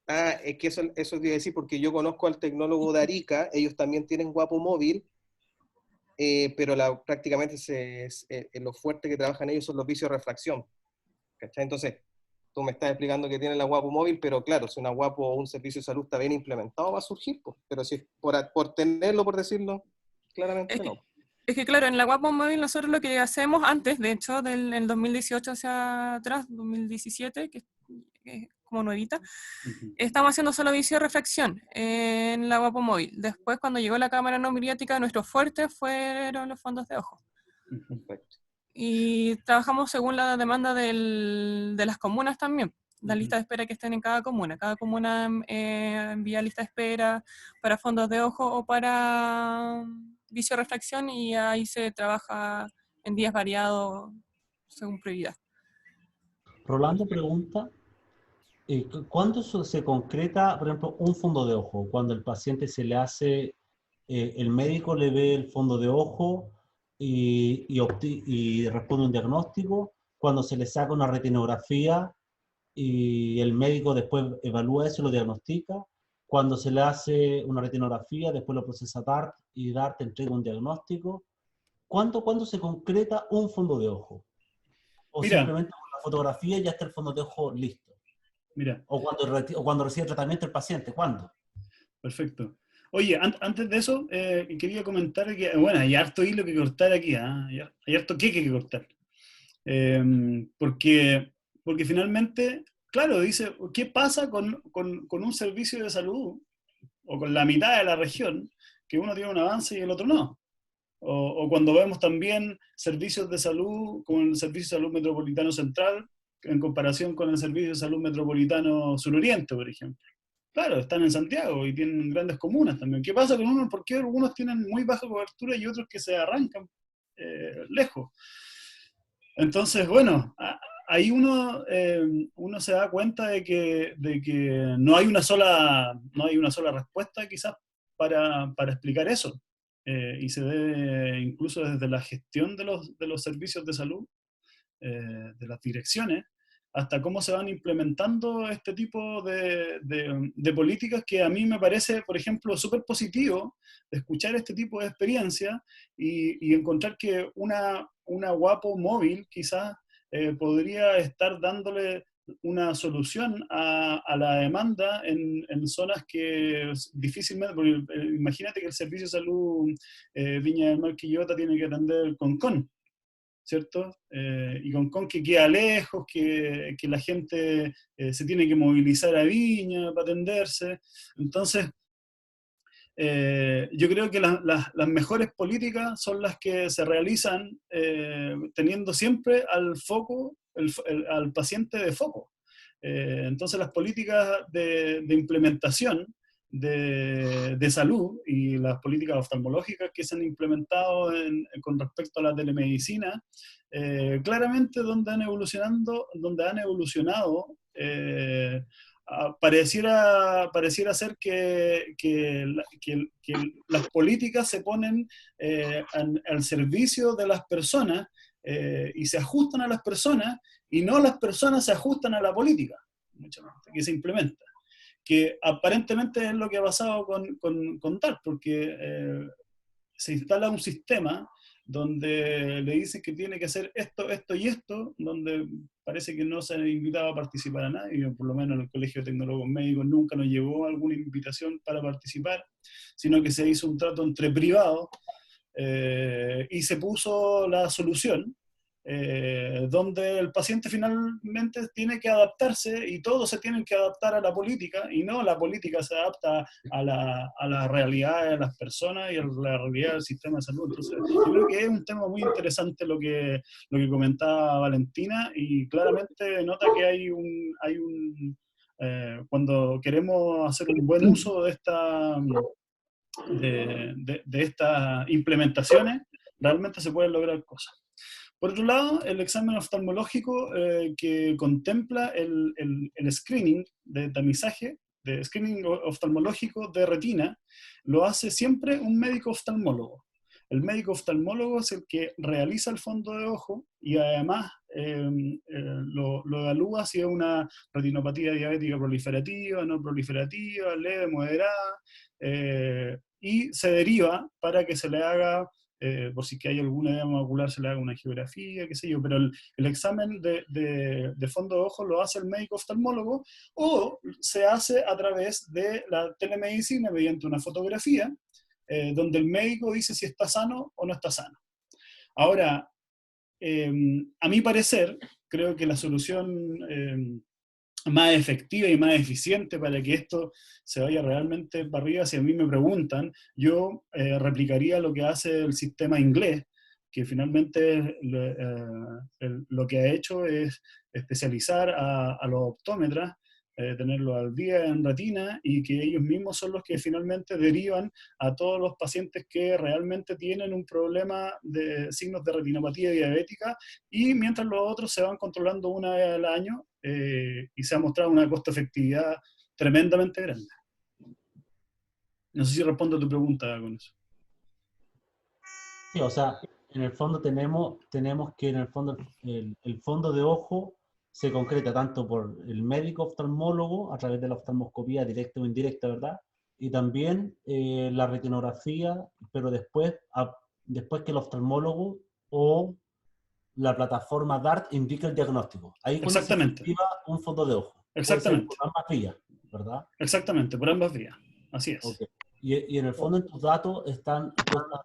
Ah, es que eso te iba a decir, porque yo conozco al tecnólogo de Arica, ellos también tienen Guapo Móvil, pero prácticamente lo fuerte que trabajan ellos son los vicios de refracción. ¿Cachai? Entonces, tú me estás explicando que tienen la Guapo Móvil, pero claro, si una Guapo o un servicio de salud está bien implementado, va a surgir, pues. Pero si por tenerlo, por decirlo, claramente no. Es que claro, en la Guapo Móvil nosotros lo que hacemos antes, de hecho, del 2018 hacia atrás, 2017, que es como nuevita, estamos haciendo solo visioreflexión en la Guapo Móvil. Después, cuando llegó la cámara no miriática, nuestro fuerte fueron los fondos de ojo. Perfecto. Y trabajamos según la demanda de las comunas también. La lista de espera que estén en cada comuna. Cada comuna envía lista de espera para fondos de ojo o para visioreflexión, y ahí se trabaja en días variados según prioridad. Rolando pregunta, ¿cuándo se concreta, por ejemplo, un fondo de ojo? Cuando el paciente se le hace, el médico le ve el fondo de ojo y responde un diagnóstico, cuando se le saca una retinografía y el médico después evalúa eso y lo diagnostica, cuando se le hace una retinografía, después lo procesa DART y DART entrega un diagnóstico. ¿Cuándo se concreta un fondo de ojo? ¿O Mira, simplemente con la fotografía ya está el fondo de ojo listo? mira, ¿O cuando recibe tratamiento el paciente? ¿Cuándo? perfecto. Oye, antes de eso, quería comentar que, bueno, hay harto hilo que cortar aquí, ¿ah? Hay harto queque que cortar. Porque finalmente, claro, dice, ¿qué pasa con un servicio de salud, o con la mitad de la región, que uno tiene un avance y el otro no? O cuando vemos también servicios de salud, como el Servicio de Salud Metropolitano Central, en comparación con el Servicio de Salud Metropolitano Suroriente, por ejemplo. Claro, están en Santiago y tienen grandes comunas también. ¿Qué pasa con uno? ¿Por qué algunos tienen muy baja cobertura y otros que se arrancan lejos? Entonces, bueno, ahí uno se da cuenta de que no hay una sola respuesta quizás para explicar eso. Y se debe incluso desde la gestión de los servicios de salud, de las direcciones, hasta cómo se van implementando este tipo de políticas, que a mí me parece, por ejemplo, súper positivo escuchar este tipo de experiencias y encontrar que una Guapo móvil quizás podría estar dándole una solución a la demanda en zonas que difícilmente, porque imagínate que el Servicio de Salud Viña del Mar Quillota tiene que atender el Concón, ¿cierto? Y Concón que queda lejos, que la gente se tiene que movilizar a Viña para atenderse. Entonces, yo creo que las mejores políticas son las que se realizan teniendo siempre al foco, al paciente de foco. Entonces las políticas de implementación de salud y las políticas oftalmológicas que se han implementado con respecto a la telemedicina, claramente donde han evolucionado, pareciera ser que las políticas se ponen al servicio de las personas, y se ajustan a las personas, y no las personas se ajustan a la política, muchas veces, que se implementa. Que aparentemente es lo que ha pasado con TART, porque se instala un sistema donde le dicen que tiene que hacer esto, esto y esto, donde parece que no se ha invitado a participar a nadie, por lo menos en el Colegio de Tecnólogos Médicos nunca nos llegó alguna invitación para participar, sino que se hizo un trato entre privados, y se puso la solución, donde el paciente finalmente tiene que adaptarse, y todos se tienen que adaptar a la política, y no la política se adapta a la realidad de las personas y a la realidad del sistema de salud. Entonces, yo creo que es un tema muy interesante lo que comentaba Valentina, y claramente nota que hay cuando queremos hacer un buen uso de estas implementaciones, realmente se pueden lograr cosas. Por otro lado, el examen oftalmológico que contempla el screening de tamizaje, de screening oftalmológico de retina, lo hace siempre un médico oftalmólogo. El médico oftalmólogo es el que realiza el fondo de ojo y además lo evalúa si es una retinopatía diabética proliferativa, no proliferativa, leve, moderada, y se deriva para que se le haga, por si que hay alguna edema ocular, se le haga una geografía, qué sé yo, pero el examen de fondo de ojo lo hace el médico oftalmólogo, o se hace a través de la telemedicina mediante una fotografía, donde el médico dice si está sano o no está sano. Ahora, a mi parecer, creo que la solución más efectiva y más eficiente para que esto se vaya realmente para arriba, si a mí me preguntan, yo replicaría lo que hace el sistema inglés, que finalmente lo que ha hecho es especializar a los optómetras, tenerlos al día en retina, y que ellos mismos son los que finalmente derivan a todos los pacientes que realmente tienen un problema de signos de retinopatía diabética, y mientras los otros se van controlando una vez al año, y se ha mostrado una costo-efectividad tremendamente grande. No sé si respondo a tu pregunta con eso. Sí, o sea, en el fondo tenemos que en el fondo el fondo de ojo se concreta tanto por el médico oftalmólogo a través de la oftalmoscopía directa o indirecta, ¿verdad? Y también la retinografía, pero después que el oftalmólogo o la plataforma DART indica el diagnóstico. Ahí cuando se Exactamente. activa un fondo de ojo. Exactamente. Puede ser por ambas vías, ¿verdad? Exactamente, por ambas vías. Así es. Okay. Y en el fondo en tus datos tú estás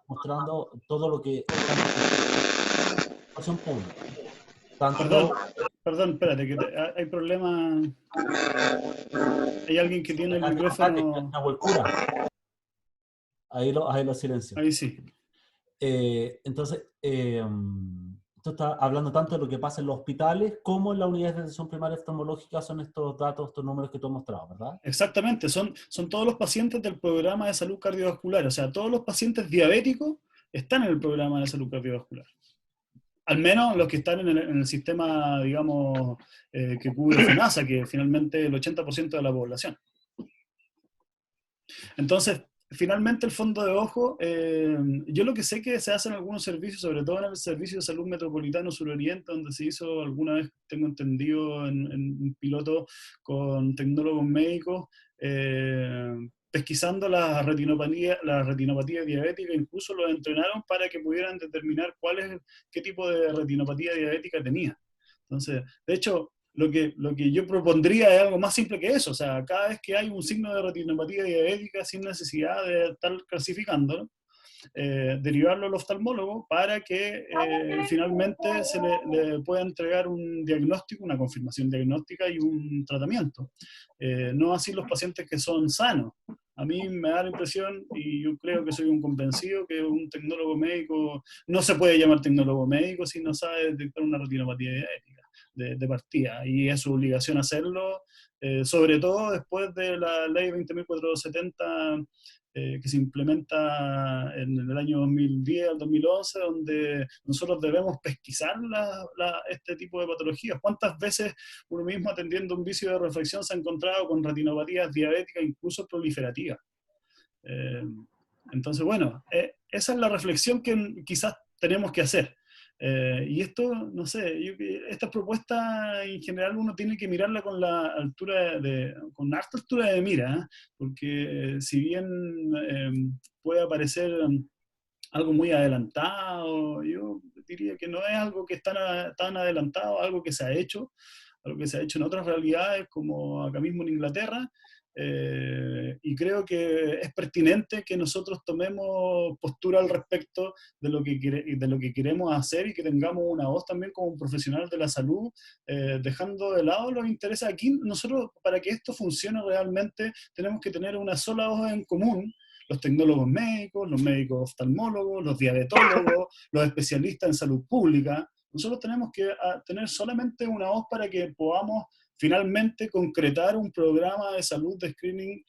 mostrando todo lo que información pública. Tanto... Perdón, espérate, que hay problemas. Hay alguien que tiene el micrófono. Ahí lo silencio. Ahí sí. Entonces, tú estás hablando tanto de lo que pasa en los hospitales como en la unidad de atención primaria oftalmológica. Son estos datos, estos números que tú has mostrado, ¿verdad? Exactamente, son todos los pacientes del programa de salud cardiovascular. O sea, todos los pacientes diabéticos están en el programa de salud cardiovascular. Al menos los que están en el sistema, digamos, que cubre FENASA, que finalmente es el 80% de la población. Entonces, finalmente el fondo de ojo, yo lo que sé que se hace en algunos servicios, sobre todo en el Servicio de Salud Metropolitano Suroriente, donde se hizo alguna vez, tengo entendido, en un piloto con tecnólogos médicos, pesquisando la retinopatía diabética, incluso los entrenaron para que pudieran determinar qué tipo de retinopatía diabética tenía. Entonces, de hecho, lo que yo propondría es algo más simple que eso. O sea, cada vez que hay un signo de retinopatía diabética, sin necesidad de estar clasificándolo, derivarlo al oftalmólogo para que finalmente se le pueda entregar un diagnóstico, una confirmación diagnóstica y un tratamiento. No así los pacientes que son sanos. A mí me da la impresión, y yo creo que soy un convencido, que un tecnólogo médico no se puede llamar tecnólogo médico si no sabe detectar una retinopatía diabética de partida, y es su obligación hacerlo, sobre todo después de la ley 20.470 que se implementa en el año 2010 al 2011, donde nosotros debemos pesquisar este tipo de patologías. ¿Cuántas veces uno mismo atendiendo un vicio de reflexión se ha encontrado con retinopatías diabéticas, incluso proliferativas? Entonces, bueno, esa es la reflexión que quizás tenemos que hacer. Y esto, no sé, esta propuesta en general uno tiene que mirarla con la altura con harta altura de mira, ¿eh? Porque si bien puede parecer algo muy adelantado, yo diría que no es algo que es tan adelantado, algo que se ha hecho en otras realidades, como acá mismo en Inglaterra. Y creo que es pertinente que nosotros tomemos postura al respecto de lo que queremos hacer, y que tengamos una voz también como un profesional de la salud, dejando de lado los intereses. Aquí nosotros, para que esto funcione realmente, tenemos que tener una sola voz en común: los tecnólogos médicos, los médicos oftalmólogos, los diabetólogos, los especialistas en salud pública. Nosotros tenemos que tener solamente una voz para que podamos finalmente concretar un programa de salud de screening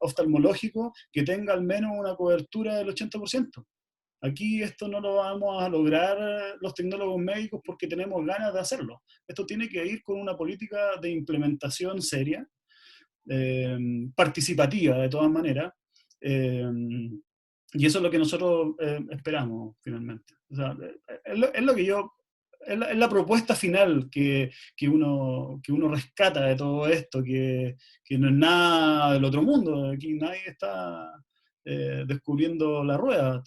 oftalmológico que tenga al menos una cobertura del 80%. Aquí esto no lo vamos a lograr los tecnólogos médicos porque tenemos ganas de hacerlo. Esto tiene que ir con una política de implementación seria, participativa de todas maneras, y eso es lo que nosotros esperamos finalmente. O sea, es lo que yo... Es la propuesta final que uno rescata de todo esto, que no es nada del otro mundo. Aquí nadie está descubriendo la rueda.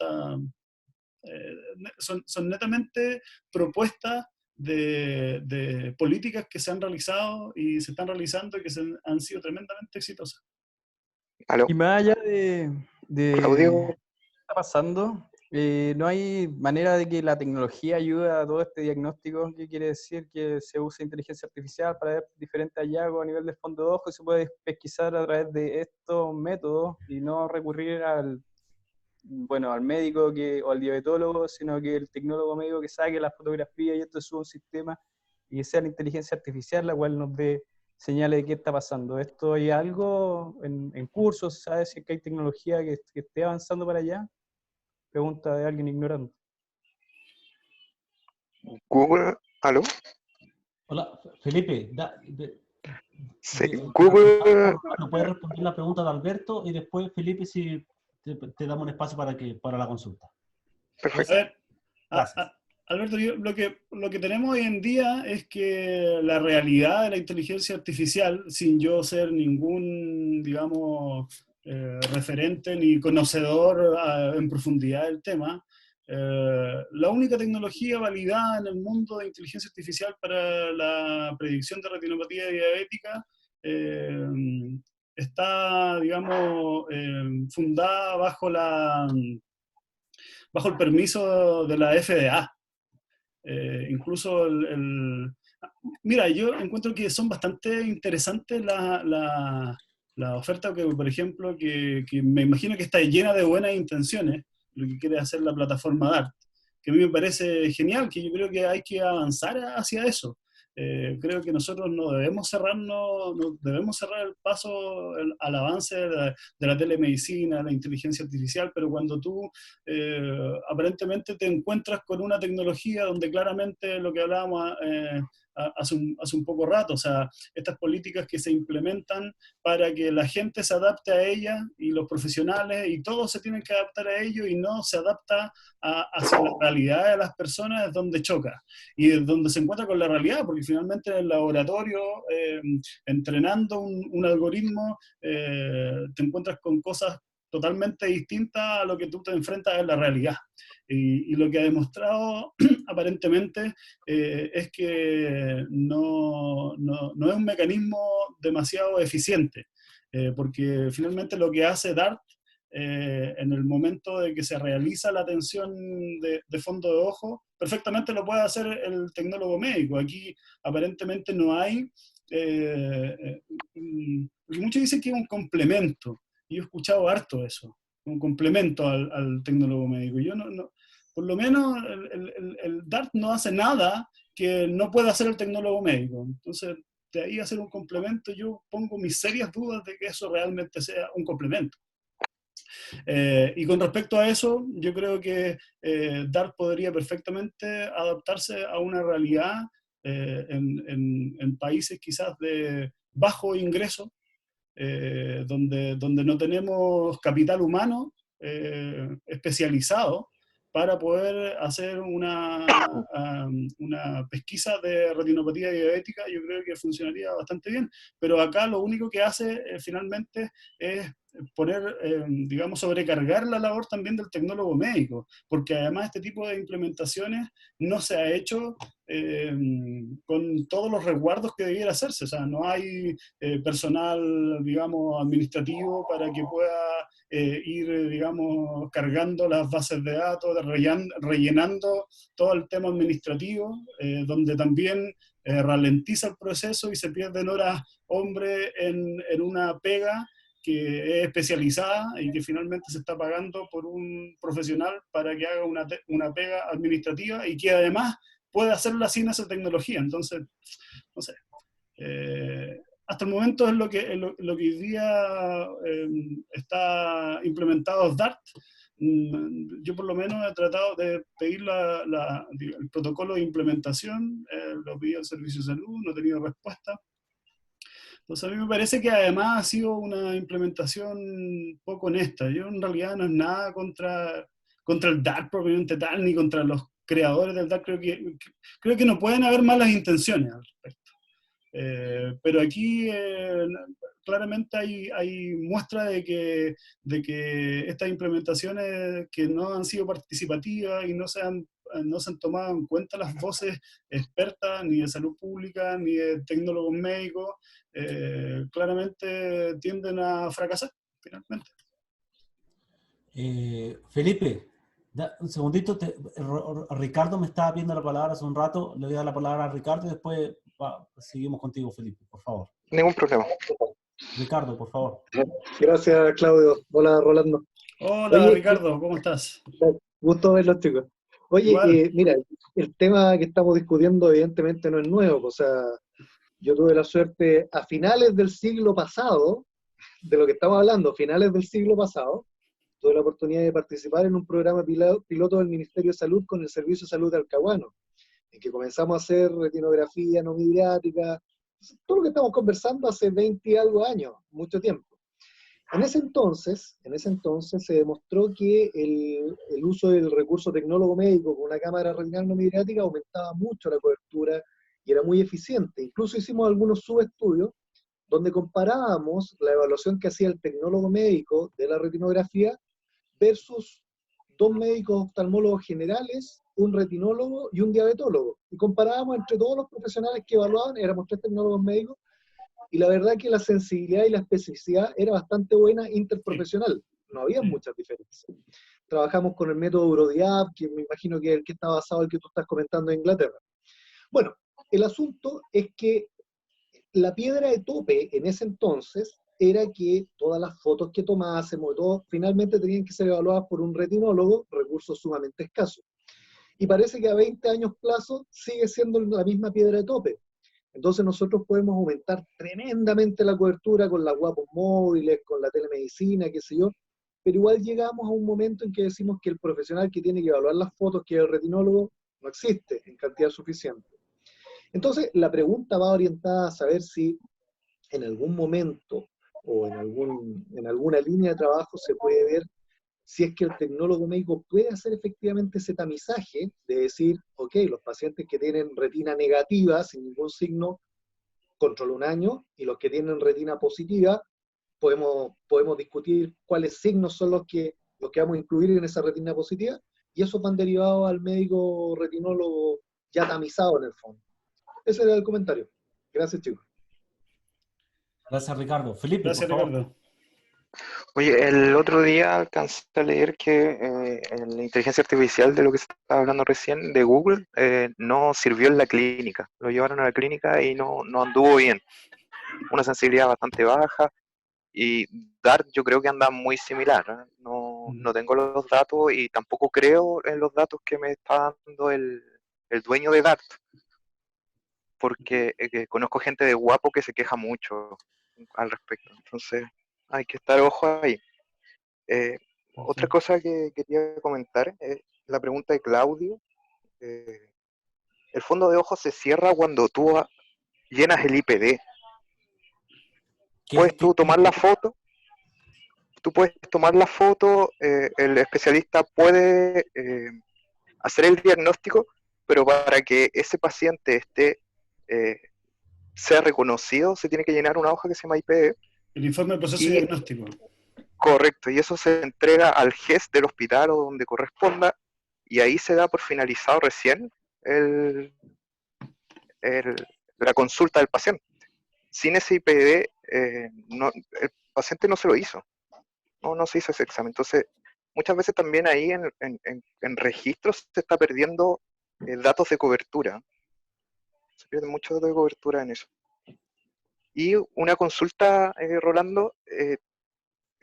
Son netamente propuestas de políticas que se han realizado y se están realizando, y que han sido tremendamente exitosas. ¿Aló? Y más allá Claudio. está pasando. No hay manera de que la tecnología ayude a todo este diagnóstico. ¿Qué quiere decir? Que se use inteligencia artificial para ver diferentes hallazgos a nivel de fondo de ojo y se puede pesquisar a través de estos métodos y no recurrir al médico o al diabetólogo, sino que el tecnólogo médico que saque las fotografías y esto es un sistema y que sea la inteligencia artificial la cual nos dé señales de qué está pasando. ¿Esto hay algo en cursos? ¿Sabes si es que hay tecnología que esté avanzando para allá? Pregunta de alguien ignorante. Google, ¿aló? Hola, Felipe, Sí, de- Google, ¿no puedes responder la pregunta de Alberto y después, Felipe, si te damos un espacio para la consulta? A perfecto. ver, Gracias. Alberto, lo que tenemos hoy en día es que la realidad de la inteligencia artificial, sin yo ser ningún, digamos, referente ni conocedor en profundidad del tema, la única tecnología validada en el mundo de inteligencia artificial para la predicción de retinopatía diabética eh, está, digamos, fundada bajo el permiso de la FDA. Incluso mira, yo encuentro que son bastante interesantes la oferta que, por ejemplo, que me imagino que está llena de buenas intenciones, lo que quiere hacer la plataforma DART, que a mí me parece genial, que yo creo que hay que avanzar hacia eso. Creo que nosotros no debemos cerrar el paso al avance de la telemedicina, la inteligencia artificial, pero cuando tú aparentemente te encuentras con una tecnología donde claramente lo que hablábamos hace un poco rato, o sea, estas políticas que se implementan para que la gente se adapte a ellas y los profesionales y todos se tienen que adaptar a ello y no se adapta hacia la realidad de las personas es donde choca y es donde se encuentra con la realidad, porque finalmente en el laboratorio, entrenando un algoritmo, te encuentras con cosas totalmente distintas a lo que tú te enfrentas en la realidad. Y lo que ha demostrado aparentemente es que no es un mecanismo demasiado eficiente, porque finalmente lo que hace DART en el momento de que se realiza la atención de fondo de ojo, perfectamente lo puede hacer el tecnólogo médico. Aquí aparentemente no hay, muchos dicen que es un complemento, y yo he escuchado harto eso, un complemento al tecnólogo médico. Yo por lo menos el DART no hace nada que no pueda hacer el tecnólogo médico. Entonces, de ahí a hacer un complemento, yo pongo mis serias dudas de que eso realmente sea un complemento. Y con respecto a eso, yo creo que DART podría perfectamente adaptarse a una realidad en países quizás de bajo ingreso, donde no tenemos capital humano especializado para poder hacer una pesquisa de retinopatía diabética. Yo creo que funcionaría bastante bien, pero acá lo único que hace finalmente es poner, digamos, sobrecargar la labor también del tecnólogo médico, porque además este tipo de implementaciones no se ha hecho con todos los resguardos que debiera hacerse. O sea, no hay personal, digamos, administrativo para que pueda ir, digamos, cargando las bases de datos, rellenando todo el tema administrativo, donde también ralentiza el proceso y se pierden horas hombre en una pega que es especializada y que finalmente se está pagando por un profesional para que haga una pega administrativa y que además puede hacerla sin esa tecnología. Entonces, no sé. Hasta el momento es lo que hoy día está implementado DART. Yo por lo menos he tratado de pedir el protocolo de implementación, lo pedí al Servicio de Salud, no he tenido respuesta. Entonces a mí me parece que además ha sido una implementación poco honesta. Yo en realidad no es nada contra el DART propiamente tal, ni contra los creadores del DART. Creo que no pueden haber malas intenciones al respecto. Pero aquí claramente hay muestra de que estas implementaciones que no han sido participativas y no se han tomado en cuenta las voces expertas ni de salud pública ni de tecnólogos médicos, claramente tienden a fracasar finalmente. Felipe, un segundito, Ricardo me estaba pidiendo la palabra hace un rato, le voy a dar la palabra a Ricardo y después seguimos contigo, Felipe, por favor. Ningún problema. Ricardo, por favor. Gracias, Claudio. Hola, Rolando. Hola, Oye, Ricardo, ¿cómo estás? gusto verlos, chicos. Oye, Igual. mira, el tema que estamos discutiendo evidentemente no es nuevo. O sea, yo tuve la suerte a finales del siglo pasado, de lo que estamos hablando, finales del siglo pasado, tuve la oportunidad de participar en un programa piloto del Ministerio de Salud con el Servicio de Salud de Talcahuano, en que comenzamos a hacer retinografía no midriática, todo lo que estamos conversando hace 20 y algo años, mucho tiempo. En ese entonces se demostró que el uso del recurso tecnólogo médico con una cámara retinal no midriática aumentaba mucho la cobertura y era muy eficiente. Incluso hicimos algunos subestudios donde comparábamos la evaluación que hacía el tecnólogo médico de la retinografía versus dos médicos oftalmólogos generales, un retinólogo y un diabetólogo. Y comparábamos entre todos los profesionales que evaluaban, éramos 3 tecnólogos médicos, y la verdad que la sensibilidad y la especificidad era bastante buena interprofesional, no había muchas diferencias. Trabajamos con el método Eurodiab, que me imagino que es el que está basado en el que tú estás comentando en Inglaterra. Bueno, el asunto es que la piedra de tope en ese entonces era que todas las fotos que tomásemos, todo, finalmente tenían que ser evaluadas por un retinólogo, recursos sumamente escasos. Y parece que a 20 años plazo sigue siendo la misma piedra de tope. Entonces nosotros podemos aumentar tremendamente la cobertura con las guapos móviles, con la telemedicina, qué sé yo, pero igual llegamos a un momento en que decimos que el profesional que tiene que evaluar las fotos, que es el retinólogo, no existe en cantidad suficiente. Entonces la pregunta va orientada a saber si en algún momento o en alguna línea de trabajo se puede ver si es que el tecnólogo médico puede hacer efectivamente ese tamizaje de decir, ok, los pacientes que tienen retina negativa, sin ningún signo, control 1 año, y los que tienen retina positiva, podemos discutir cuáles signos son los que vamos a incluir en esa retina positiva, y esos van derivados al médico retinólogo ya tamizado en el fondo. Ese era el comentario. Gracias, chicos. Gracias, Ricardo. Felipe, Gracias, por favor. Ricardo. Oye, el otro día alcancé a leer que la inteligencia artificial de lo que se estaba hablando recién de Google no sirvió en la clínica. Lo llevaron a la clínica y no anduvo bien. Una sensibilidad bastante baja y DART yo creo que anda muy similar. No tengo los datos y tampoco creo en los datos que me está dando el dueño de DART, porque conozco gente de Guapo que se queja mucho al respecto. Entonces hay que estar ojo ahí. Otra cosa que quería comentar es la pregunta de Claudio. El fondo de ojo se cierra cuando tú llenas el IPD. Puedes tú tomar la foto, el especialista puede hacer el diagnóstico, pero para que ese paciente sea reconocido, se tiene que llenar una hoja que se llama IPD. El informe de proceso diagnóstico. Correcto, y eso se entrega al GES del hospital o donde corresponda, y ahí se da por finalizado recién la consulta del paciente. Sin ese IPD, el paciente no se lo hizo, no se hizo ese examen. Entonces, muchas veces también ahí en registros se está perdiendo datos de cobertura. Se pierde mucho datos de cobertura en eso. Y una consulta, Rolando,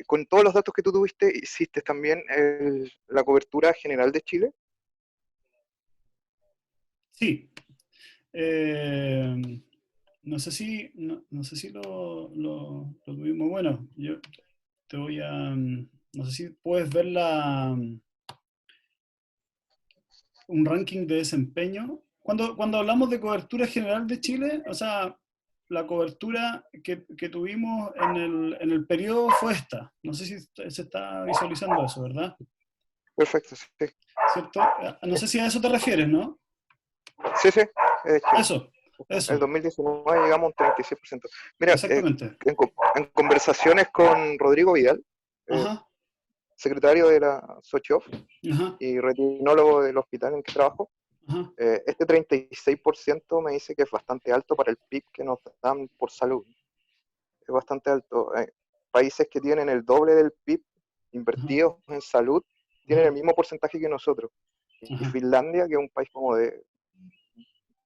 con todos los datos que tú tuviste, ¿hiciste también la cobertura general de Chile? Sí. No sé si lo tuvimos. Bueno, yo te voy a... No sé si puedes ver un ranking de desempeño. Cuando hablamos de cobertura general de Chile, o sea, la cobertura que tuvimos en el periodo fue esta. No sé si se está visualizando eso, ¿verdad? Perfecto, sí. ¿Cierto? No sé si a eso te refieres, ¿no? Sí. Eso. En el 2019 llegamos a un 36%. Mira, exactamente. En conversaciones con Rodrigo Vidal, secretario de la SOCHOF y retinólogo del hospital en que trabajo, este 36% me dice que es bastante alto para el PIB que nos dan por salud. Es bastante alto. Países que tienen el doble del PIB invertidos en salud tienen el mismo porcentaje que nosotros. Y Ajá. Finlandia, que es un país como de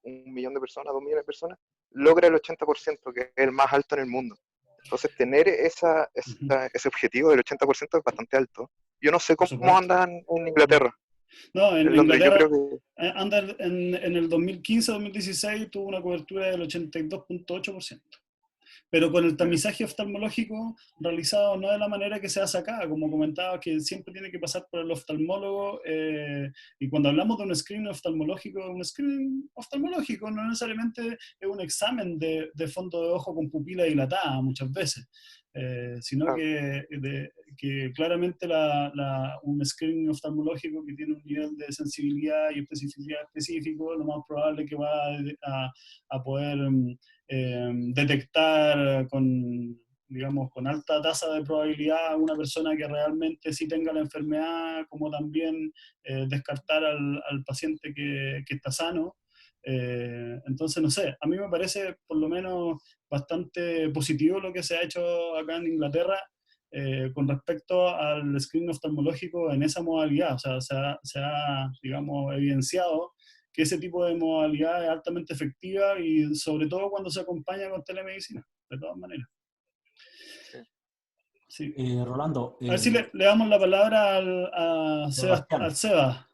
1 millón de personas, 2 millones de personas, logra el 80%, que es el más alto en el mundo. Entonces, tener ese objetivo del 80% es bastante alto. Yo no sé Por cómo supuesto. andan en Inglaterra. No, en En Londres, yo Inglaterra creo que anda en el 2015-2016 tuvo una cobertura del 82.8%. Pero con el tamizaje oftalmológico realizado no de la manera que se hace acá, como comentaba, que siempre tiene que pasar por el oftalmólogo, y cuando hablamos de un screening oftalmológico no necesariamente es un examen de fondo de ojo con pupila dilatada muchas veces, sino claro, que claramente un screening oftalmológico que tiene un nivel de sensibilidad y especificidad específico, lo más probable que va a poder detectar digamos, con alta tasa de probabilidad a una persona que realmente sí tenga la enfermedad, como también descartar al paciente que está sano. Entonces, no sé, a mí me parece por lo menos bastante positivo lo que se ha hecho acá en Inglaterra con respecto al screening oftalmológico en esa modalidad. O sea, se ha, digamos, evidenciado que ese tipo de modalidad es altamente efectiva y sobre todo cuando se acompaña con telemedicina, de todas maneras. Sí. Rolando, A ver si le damos la palabra a Sebastián. Seba,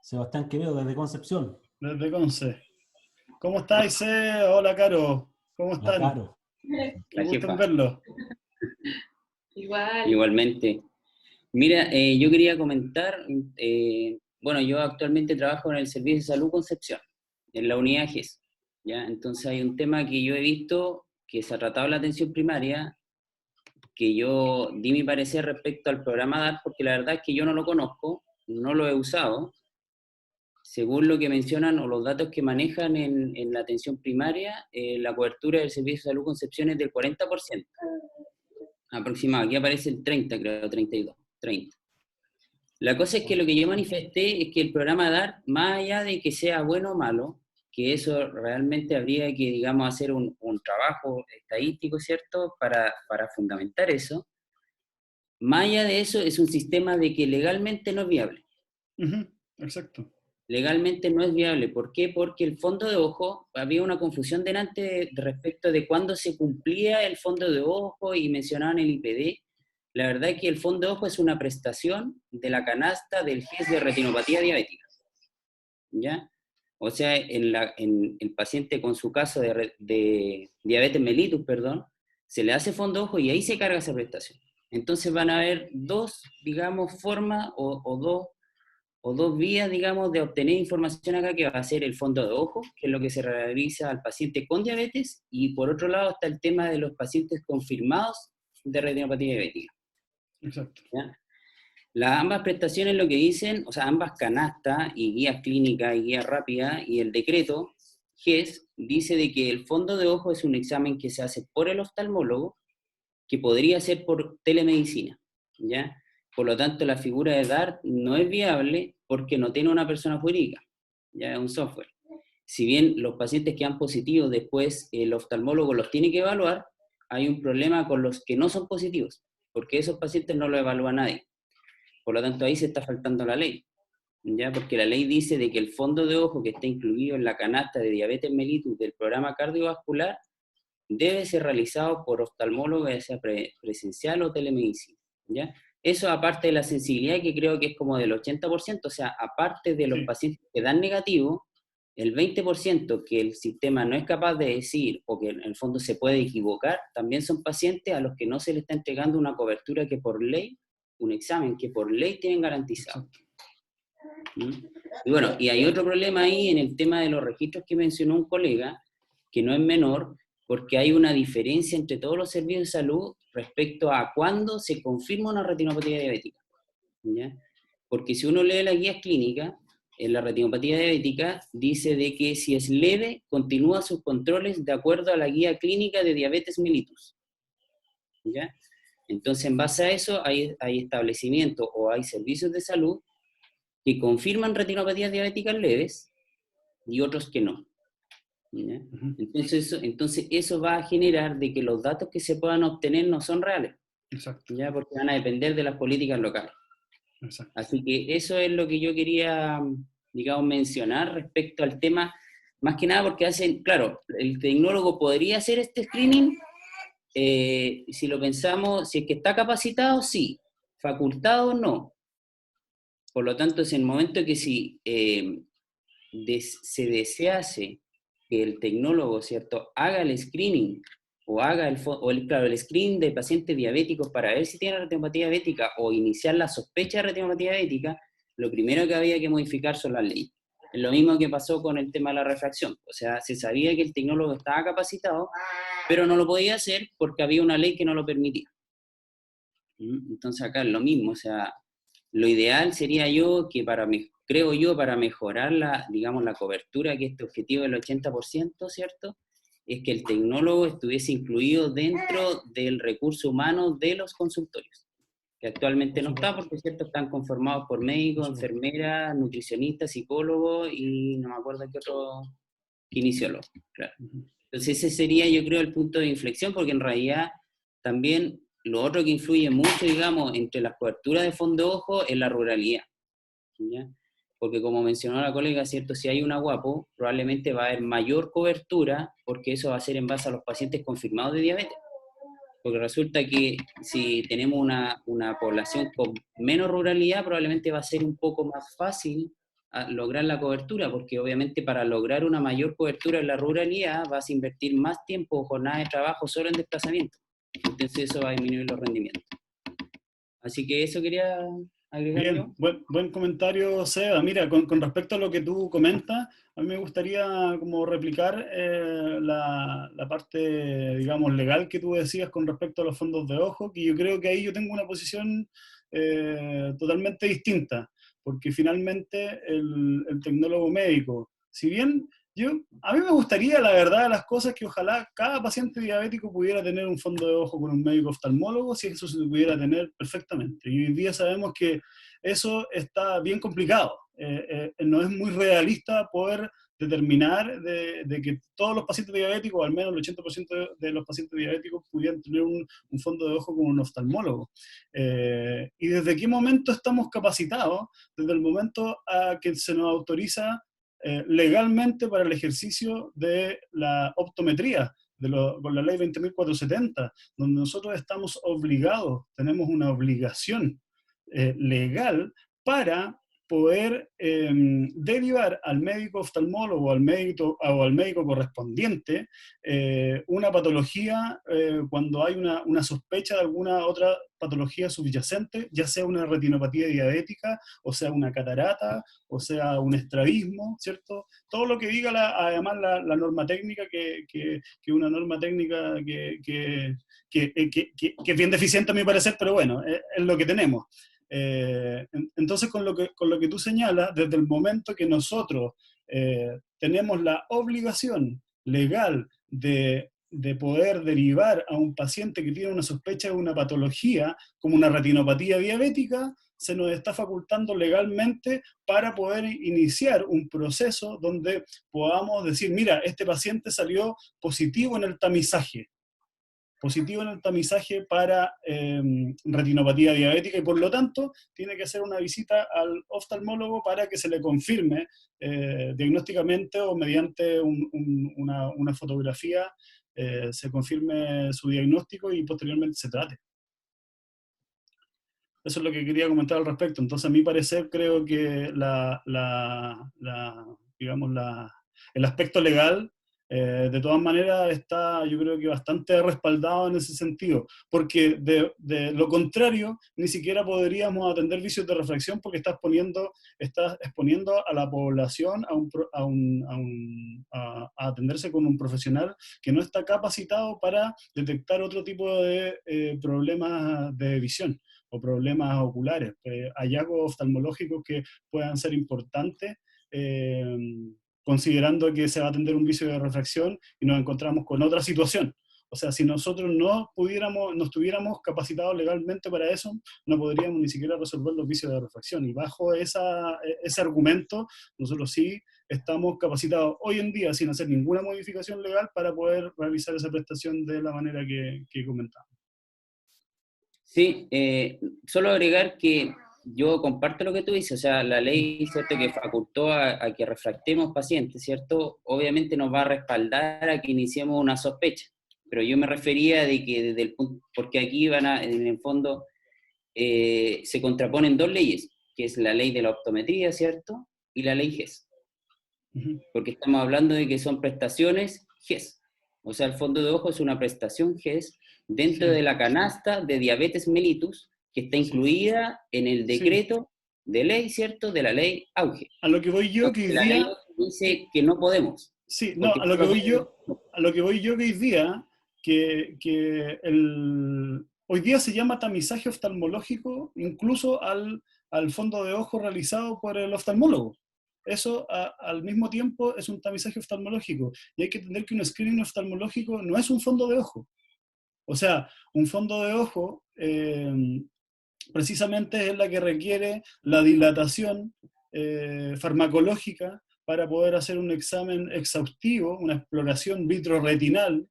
Sebastián Quevedo, desde Concepción. desde Conce. ¿Cómo estáis, Seba? Hola, Caro. ¿Cómo La están? Caro. Qué La gusto jefa. en verlo. Igual. Igualmente. Mira, yo quería comentar, bueno, yo actualmente trabajo en el Servicio de Salud Concepción, en la unidad GES, ¿ya? Entonces hay un tema que yo he visto que se ha tratado en la atención primaria, que yo di mi parecer respecto al programa DART, porque la verdad es que yo no lo conozco, no lo he usado. Según lo que mencionan o los datos que manejan en la atención primaria, la cobertura del Servicio de Salud Concepción es del 40%. Aproximado, aquí aparece el 30, creo, 32, 30. La cosa es que lo que yo manifesté es que el programa DART, más allá de que sea bueno o malo, que eso realmente habría que, digamos, hacer un trabajo estadístico, ¿cierto?, para fundamentar eso. Más allá de eso, es un sistema de que legalmente no es viable. Exacto. Legalmente no es viable. ¿Por qué? Porque el fondo de ojo, había una confusión delante respecto de cuándo se cumplía el fondo de ojo y mencionaban el IPD. La verdad es que el fondo de ojo es una prestación de la canasta del GES de retinopatía diabética, ¿ya? O sea, en el paciente con su caso de diabetes mellitus, perdón, se le hace fondo de ojo y ahí se carga esa prestación. Entonces van a haber dos, digamos, formas o dos vías, digamos, de obtener información acá, que va a ser el fondo de ojo, que es lo que se realiza al paciente con diabetes, y por otro lado está el tema de los pacientes confirmados de retinopatía diabética. Exacto. ¿Ya? Ambas prestaciones lo que dicen, o sea, ambas canastas y guías clínicas y guías rápidas y el decreto GES dice de que el fondo de ojo es un examen que se hace por el oftalmólogo, que podría ser por telemedicina, ¿ya? Por lo tanto, la figura de DART no es viable porque no tiene una persona jurídica, ya es un software. Si bien los pacientes que han positivos después el oftalmólogo los tiene que evaluar, hay un problema con los que no son positivos, porque esos pacientes no lo evalúa nadie. Por lo tanto, ahí se está faltando la ley, ¿ya? Porque la ley dice de que el fondo de ojo que está incluido en la canasta de diabetes mellitus del programa cardiovascular debe ser realizado por oftalmólogo, ya sea presencial o telemedicina, ¿ya? Eso aparte de la sensibilidad, que creo que es como del 80%, o sea, aparte de los pacientes que dan negativo, el 20% que el sistema no es capaz de decir o que en el fondo se puede equivocar, también son pacientes a los que no se le está entregando una cobertura que por ley, un examen que por ley tienen garantizado. Y bueno, y hay otro problema ahí en el tema de los registros que mencionó un colega, que no es menor, porque hay una diferencia entre todos los servicios de salud respecto a cuándo se confirma una retinopatía diabética, ¿ya? Porque si uno lee las guías clínicas, en la retinopatía diabética dice de que si es leve, continúa sus controles de acuerdo a la guía clínica de diabetes mellitus, ¿ya? Entonces, en base a eso, hay establecimientos o hay servicios de salud que confirman retinopatías diabéticas leves y otros que no, ¿ya? Entonces eso va a generar de que los datos que se puedan obtener no son reales. Exacto. ya porque van a depender de las políticas locales. Exacto. Así que eso es lo que yo quería, digamos, mencionar respecto al tema, más que nada porque hacen, claro, el tecnólogo podría hacer este screening, si lo pensamos, si es que está capacitado, sí, facultado, no. Por lo tanto, es el momento que si se desease que el tecnólogo, ¿cierto?, haga el screening o haga claro, el screening de pacientes diabéticos para ver si tienen retinopatía diabética o iniciar la sospecha de retinopatía diabética, lo primero que había que modificar son las leyes. Es lo mismo que pasó con el tema de la refracción. O sea, se sabía que el tecnólogo estaba capacitado, pero no lo podía hacer porque había una ley que no lo permitía. Entonces acá es lo mismo, o sea, lo ideal sería creo yo, para mejorar digamos, la cobertura, que este objetivo del 80%, ¿cierto?, es que el tecnólogo estuviese incluido dentro del recurso humano de los consultorios, que actualmente no está porque, ¿cierto?, están conformados por médicos, enfermeras, nutricionistas, psicólogos y no me acuerdo qué otro, kinesiólogos, claro. Entonces ese sería, yo creo, el punto de inflexión, porque en realidad también lo otro que influye mucho, digamos, entre las coberturas de fondo de ojo es la ruralidad, ¿ya? Porque como mencionó la colega, ¿cierto?, si hay una guapo, probablemente va a haber mayor cobertura, porque eso va a ser en base a los pacientes confirmados de diabetes. Porque resulta que si tenemos una población con menos ruralidad, probablemente va a ser un poco más fácil lograr la cobertura, porque obviamente para lograr una mayor cobertura en la ruralidad vas a invertir más tiempo o jornada de trabajo solo en desplazamiento. Entonces eso va a disminuir los rendimientos. Así que eso quería agregar. Bien, buen comentario, Seba. Mira, con respecto a lo que tú comentas, a mí me gustaría como replicar la parte, digamos, legal que tú decías con respecto a los fondos de ojo, que yo creo que ahí yo tengo una posición totalmente distinta, porque finalmente el tecnólogo médico, si bien a mí me gustaría, la verdad de las cosas, que ojalá cada paciente diabético pudiera tener un fondo de ojo con un médico oftalmólogo, si eso se pudiera tener perfectamente. Y hoy día sabemos que eso está bien complicado. No es muy realista poder determinar de que todos los pacientes diabéticos, o al menos el 80% de los pacientes diabéticos, pudieran tener un fondo de ojo con un oftalmólogo. ¿Y desde qué momento estamos capacitados? Desde el momento a que se nos autoriza legalmente para el ejercicio de la optometría, con la ley 20.470, donde nosotros estamos obligados, tenemos una obligación legal para poder derivar al médico oftalmólogo o al médico correspondiente una patología cuando hay una sospecha de alguna otra patología subyacente, ya sea una retinopatía diabética, o sea una catarata, o sea un estrabismo, ¿cierto? Todo lo que diga además la norma técnica, que una norma técnica que es bien deficiente a mi parecer, pero bueno, es lo que tenemos. Entonces, con lo que tú señalas, desde el momento que nosotros tenemos la obligación legal de poder derivar a un paciente que tiene una sospecha de una patología, como una retinopatía diabética, se nos está facultando legalmente para poder iniciar un proceso donde podamos decir, mira, este paciente salió positivo en el tamizaje para retinopatía diabética, y por lo tanto tiene que hacer una visita al oftalmólogo para que se le confirme diagnósticamente o mediante una fotografía se confirme su diagnóstico y posteriormente se trate. Eso es lo que quería comentar al respecto. Entonces, a mi parecer, creo que el aspecto legal de todas maneras está, yo creo que bastante respaldado en ese sentido, porque de lo contrario ni siquiera podríamos atender vicios de refracción, porque estás exponiendo a la población a atenderse con un profesional que no está capacitado para detectar otro tipo de problemas de visión o problemas oculares, hallazgos oftalmológicos que puedan ser importantes, considerando que se va a atender un vicio de refracción y nos encontramos con otra situación. O sea, si nosotros no estuviéramos capacitados legalmente para eso, no podríamos ni siquiera resolver los vicios de refracción. Y bajo ese argumento, nosotros sí estamos capacitados hoy en día, sin hacer ninguna modificación legal, para poder realizar esa prestación de la manera que comentamos. Sí, solo agregar que yo comparto lo que tú dices, o sea, la ley, ¿cierto?, que facultó a que refractemos pacientes, ¿cierto?, obviamente nos va a respaldar a que iniciemos una sospecha, pero yo me refería de que desde el punto, porque aquí en el fondo, se contraponen dos leyes, que es la ley de la optometría, ¿cierto?, y la ley GES, porque estamos hablando de que son prestaciones GES, o sea, el fondo de ojo es una prestación GES dentro de la canasta de diabetes mellitus, que está incluida en el decreto de ley, ¿cierto?, de la ley AUGE. A lo que voy yo, que hoy la día... ley dice que no podemos. Sí, no, a lo que voy yo que hoy día, hoy día se llama tamizaje oftalmológico incluso al fondo de ojo realizado por el oftalmólogo. Eso al mismo tiempo es un tamizaje oftalmológico. Y hay que entender que un screening oftalmológico no es un fondo de ojo. O sea, un fondo de ojo precisamente es la que requiere la dilatación farmacológica para poder hacer un examen exhaustivo, una exploración vitroretinal,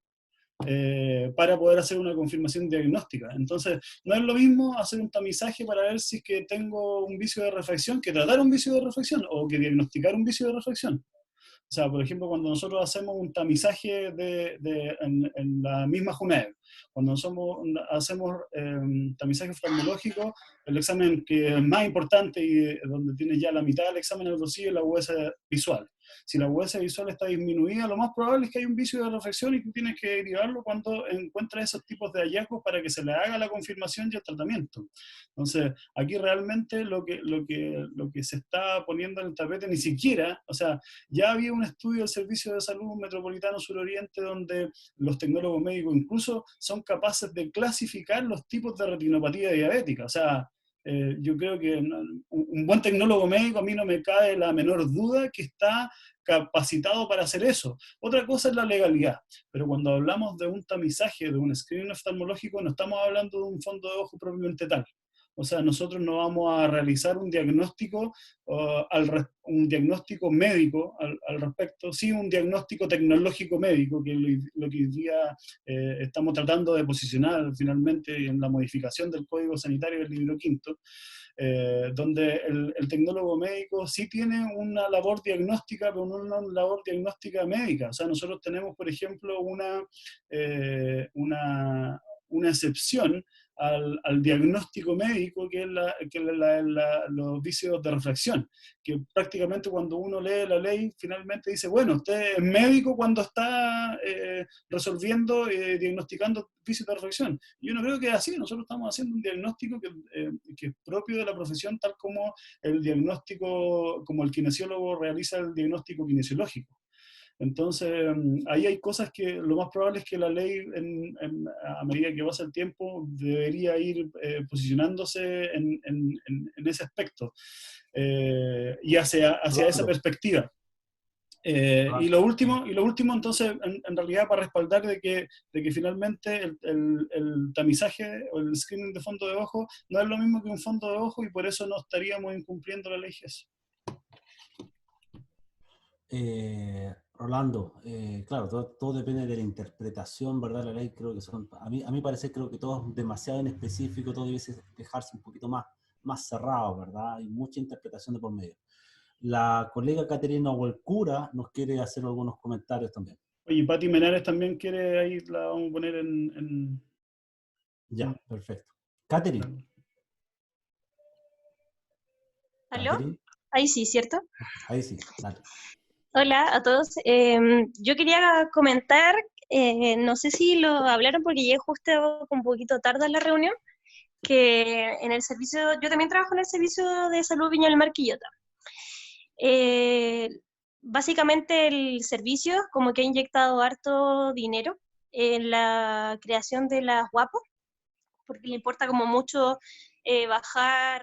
para poder hacer una confirmación diagnóstica. Entonces, no es lo mismo hacer un tamizaje para ver si es que tengo un vicio de refracción que tratar un vicio de refracción o que diagnosticar un vicio de refracción. O sea, por ejemplo, cuando nosotros hacemos un tamizaje en la misma JUNEV, cuando hacemos tamizaje oftalmológico, el examen que es más importante y donde tienes ya la mitad del examen en el bolsillo es la US visual. Si la US visual está disminuida, lo más probable es que hay un vicio de refracción y tú tienes que derivarlo cuando encuentras esos tipos de hallazgos para que se le haga la confirmación y el tratamiento. Entonces, aquí realmente lo que se está poniendo en el tapete ni siquiera, o sea, ya había un estudio del Servicio de Salud Metropolitano Suroriente donde los tecnólogos médicos incluso son capaces de clasificar los tipos de retinopatía diabética. O sea, yo creo que un buen tecnólogo médico, a mí no me cabe la menor duda que está capacitado para hacer eso. Otra cosa es la legalidad, pero cuando hablamos de un tamizaje, de un screening oftalmológico, no estamos hablando de un fondo de ojo propiamente tal. O sea, nosotros no vamos a realizar un diagnóstico, un diagnóstico médico al respecto, sí un diagnóstico tecnológico médico, que es lo que hoy día estamos tratando de posicionar finalmente en la modificación del Código Sanitario del libro quinto, donde el tecnólogo médico sí tiene una labor diagnóstica, pero no una labor diagnóstica médica. O sea, nosotros tenemos, por ejemplo, una excepción al diagnóstico médico, que es los vicios de refracción, que prácticamente cuando uno lee la ley, finalmente dice, bueno, usted es médico cuando está resolviendo, diagnosticando vicios de refracción. Yo no creo que es así, nosotros estamos haciendo un diagnóstico que es propio de la profesión, tal como el diagnóstico, como el kinesiólogo realiza el diagnóstico kinesiológico. Entonces, ahí hay cosas que lo más probable es que la ley, a medida que pasa el tiempo, debería ir posicionándose en ese aspecto y hacia esa perspectiva. Y lo último, entonces, en realidad, para respaldar de que finalmente el tamizaje o el screening de fondo de ojo no es lo mismo que un fondo de ojo y por eso no estaríamos incumpliendo la ley GES. Rolando, claro, todo depende de la interpretación, ¿verdad? La ley creo que a mí parece, creo que todo es demasiado en específico, todo debe dejarse un poquito más cerrado, ¿verdad? Hay mucha interpretación de por medio. La colega Caterina Huelcura nos quiere hacer algunos comentarios también. Oye, Pati Menares también quiere, ahí la vamos a poner en... Ya, perfecto. Caterina. ¿Aló? Ahí sí, ¿cierto? Ahí sí, dale. Hola a todos. Yo quería comentar, no sé si lo hablaron porque llegué justo un poquito tarde a la reunión, que en el servicio, yo también trabajo en el Servicio de Salud Viña del Mar Quillota. Básicamente el servicio como que ha inyectado harto dinero en la creación de las guapos, porque le importa como mucho bajar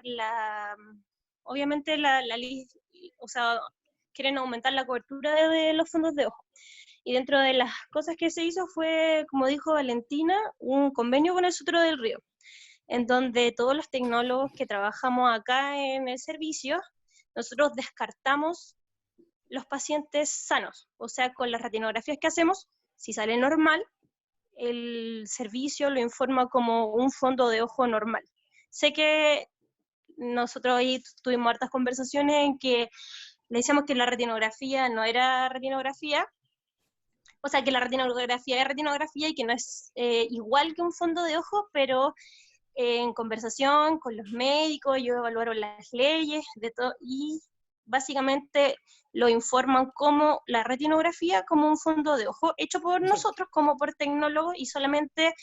obviamente o sea, quieren aumentar la cobertura de los fondos de ojo. Y dentro de las cosas que se hizo fue, como dijo Valentina, un convenio con el Sutro del Río, en donde todos los tecnólogos que trabajamos acá en el servicio, nosotros descartamos los pacientes sanos, o sea, con las retinografías que hacemos, si sale normal, el servicio lo informa como un fondo de ojo normal. Sé que nosotros ahí tuvimos hartas conversaciones en que le decíamos que la retinografía no era retinografía, o sea, que la retinografía es retinografía y que no es igual que un fondo de ojo, pero en conversación con los médicos, ellos evaluaron las leyes de todo, y básicamente lo informan como la retinografía, como un fondo de ojo, hecho por nosotros, como por tecnólogos, y solamente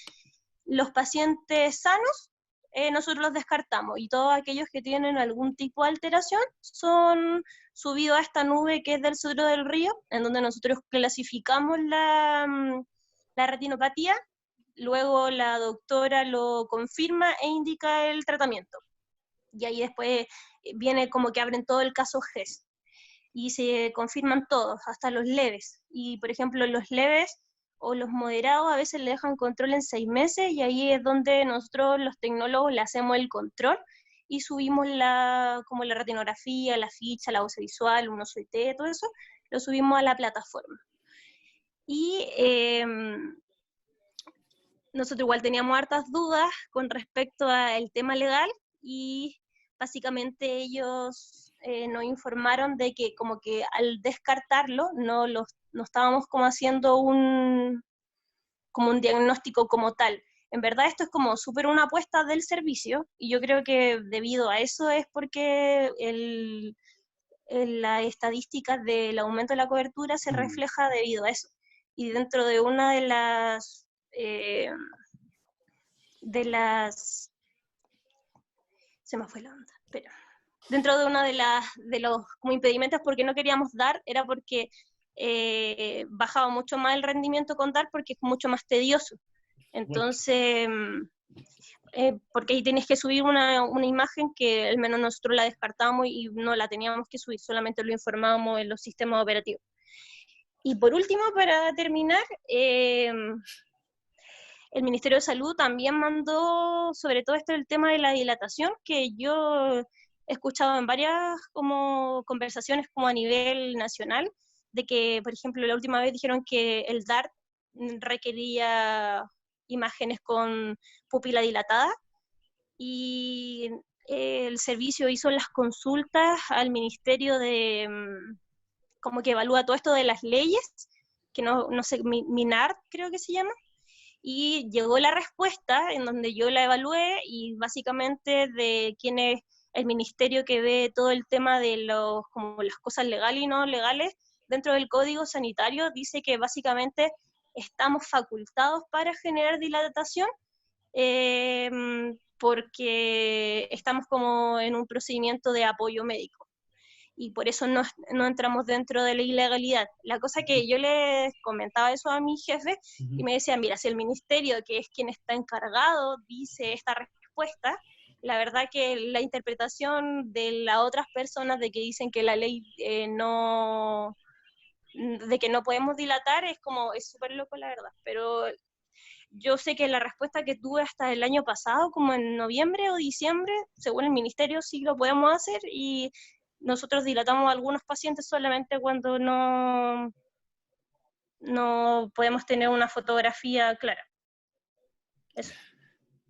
los pacientes sanos, nosotros los descartamos, y todos aquellos que tienen algún tipo de alteración son subidos a esta nube que es del Sodro del Río, en donde nosotros clasificamos la retinopatía. Luego la doctora lo confirma e indica el tratamiento. Y ahí después viene como que abren todo el caso GES. Y se confirman todos, hasta los leves. Y por ejemplo, los leves o los moderados a veces le dejan control en 6 meses, y ahí es donde nosotros los tecnólogos le hacemos el control y subimos como la retinografía, la ficha, la voz visual, un oso IT, todo eso, lo subimos a la plataforma. Y nosotros igual teníamos hartas dudas con respecto al tema legal, y básicamente ellos nos informaron de que como que al descartarlo no estábamos como haciendo un diagnóstico como tal. En verdad esto es como súper una apuesta del servicio, y yo creo que debido a eso es porque la estadística del aumento de la cobertura se refleja debido a eso. Y dentro de una de las se me fue la onda, pero dentro de una de los como impedimentos porque no queríamos dar, era porque bajaba mucho más el rendimiento con dar, porque es mucho más tedioso. Entonces, porque ahí tienes que subir una imagen que al menos nosotros la descartamos y no la teníamos que subir, solamente lo informábamos en los sistemas operativos. Y por último, para terminar, el Ministerio de Salud también mandó, sobre todo esto del tema de la dilatación, que yo he escuchado en varias como conversaciones como a nivel nacional, de que, por ejemplo, la última vez dijeron que el DART requería imágenes con pupila dilatada, y el servicio hizo las consultas al Ministerio de, como que evalúa todo esto de las leyes, que no sé, MINART creo que se llama, y llegó la respuesta en donde yo la evalué, y básicamente de quién es el ministerio que ve todo el tema de como las cosas legales y no legales dentro del Código Sanitario, dice que básicamente estamos facultados para generar dilatación, porque estamos como en un procedimiento de apoyo médico, y por eso no entramos dentro de la ilegalidad. La cosa que yo les comentaba eso a mi jefe, y me decía, mira, si el ministerio, que es quien está encargado, dice esta respuesta, la verdad que la interpretación de las otras personas de que dicen que la ley de que no podemos dilatar, es súper loco, la verdad. Pero yo sé que la respuesta que tuve hasta el año pasado, como en noviembre o diciembre, según el ministerio, sí lo podemos hacer, y nosotros dilatamos a algunos pacientes solamente cuando no podemos tener una fotografía clara. Eso.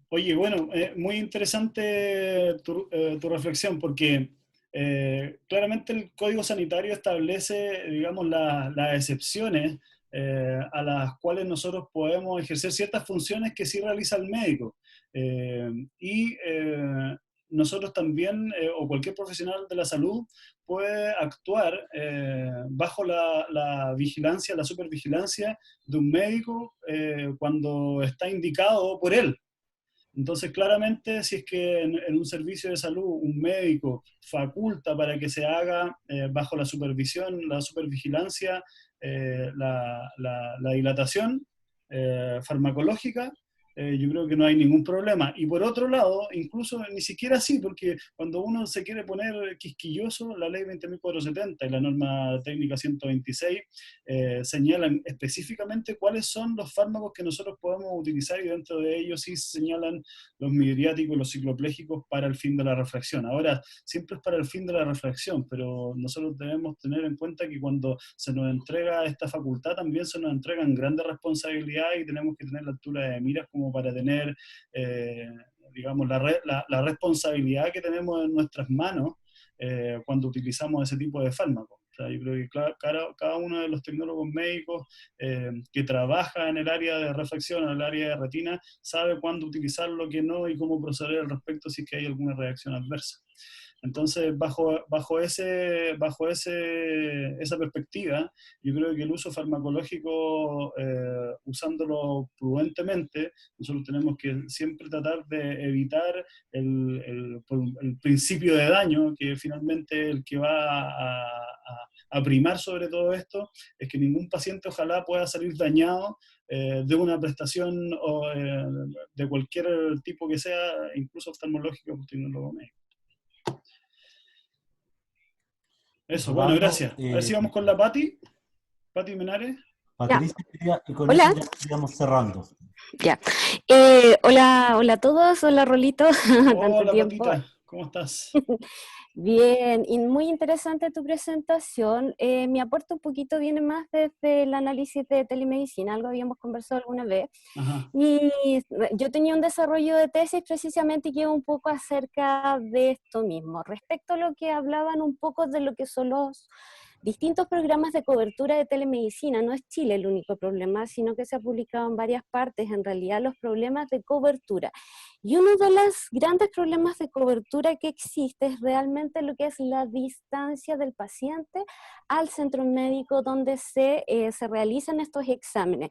Oye, bueno, muy interesante tu reflexión, porque claramente el Código Sanitario establece, digamos, las excepciones a las cuales nosotros podemos ejercer ciertas funciones que sí realiza el médico. Nosotros también, o cualquier profesional de la salud, puede actuar bajo la vigilancia, la supervigilancia de un médico cuando está indicado por él. Entonces, claramente, si es que en un servicio de salud un médico faculta para que se haga bajo la supervisión, la supervigilancia, la dilatación farmacológica, yo creo que no hay ningún problema. Y por otro lado, incluso ni siquiera así, porque cuando uno se quiere poner quisquilloso, la ley 20.470 y la norma técnica 126 señalan específicamente cuáles son los fármacos que nosotros podemos utilizar, y dentro de ellos sí señalan los midriáticos y los cicloplégicos para el fin de la refracción. Ahora, siempre es para el fin de la refracción, pero nosotros debemos tener en cuenta que cuando se nos entrega esta facultad, también se nos entregan grandes responsabilidades y tenemos que tener la altura de miras como para tener, digamos, la responsabilidad que tenemos en nuestras manos cuando utilizamos ese tipo de fármacos. O sea, yo creo que cada uno de los tecnólogos médicos que trabaja en el área de refracción, en el área de retina, sabe cuándo utilizarlo, qué no, y cómo proceder al respecto si es que hay alguna reacción adversa. Entonces, bajo esa perspectiva, yo creo que el uso farmacológico, usándolo prudentemente, nosotros tenemos que siempre tratar de evitar el principio de daño, que finalmente el que va a primar sobre todo esto, es que ningún paciente ojalá pueda salir dañado de una prestación de cualquier tipo que sea, incluso oftalmológica o tecnólogo médico. Eso, bueno, gracias. A ver si vamos con la Pati Menares. Patricia, y con Hola. eso ya estaríamos cerrando. Ya. Hola a todos, hola Rolito. Tanto Hola, tiempo. Patita, ¿cómo estás? Bien, y muy interesante tu presentación. Mi aporte un poquito viene más desde el análisis de telemedicina, algo habíamos conversado alguna vez. Ajá. Y yo tenía un desarrollo de tesis precisamente que iba un poco acerca de esto mismo, respecto a lo que hablaban un poco de lo que son los distintos programas de cobertura de telemedicina. No es Chile el único problema, sino que se ha publicado en varias partes, en realidad, los problemas de cobertura. Y uno de los grandes problemas de cobertura que existe es realmente lo que es la distancia del paciente al centro médico donde se realizan estos exámenes.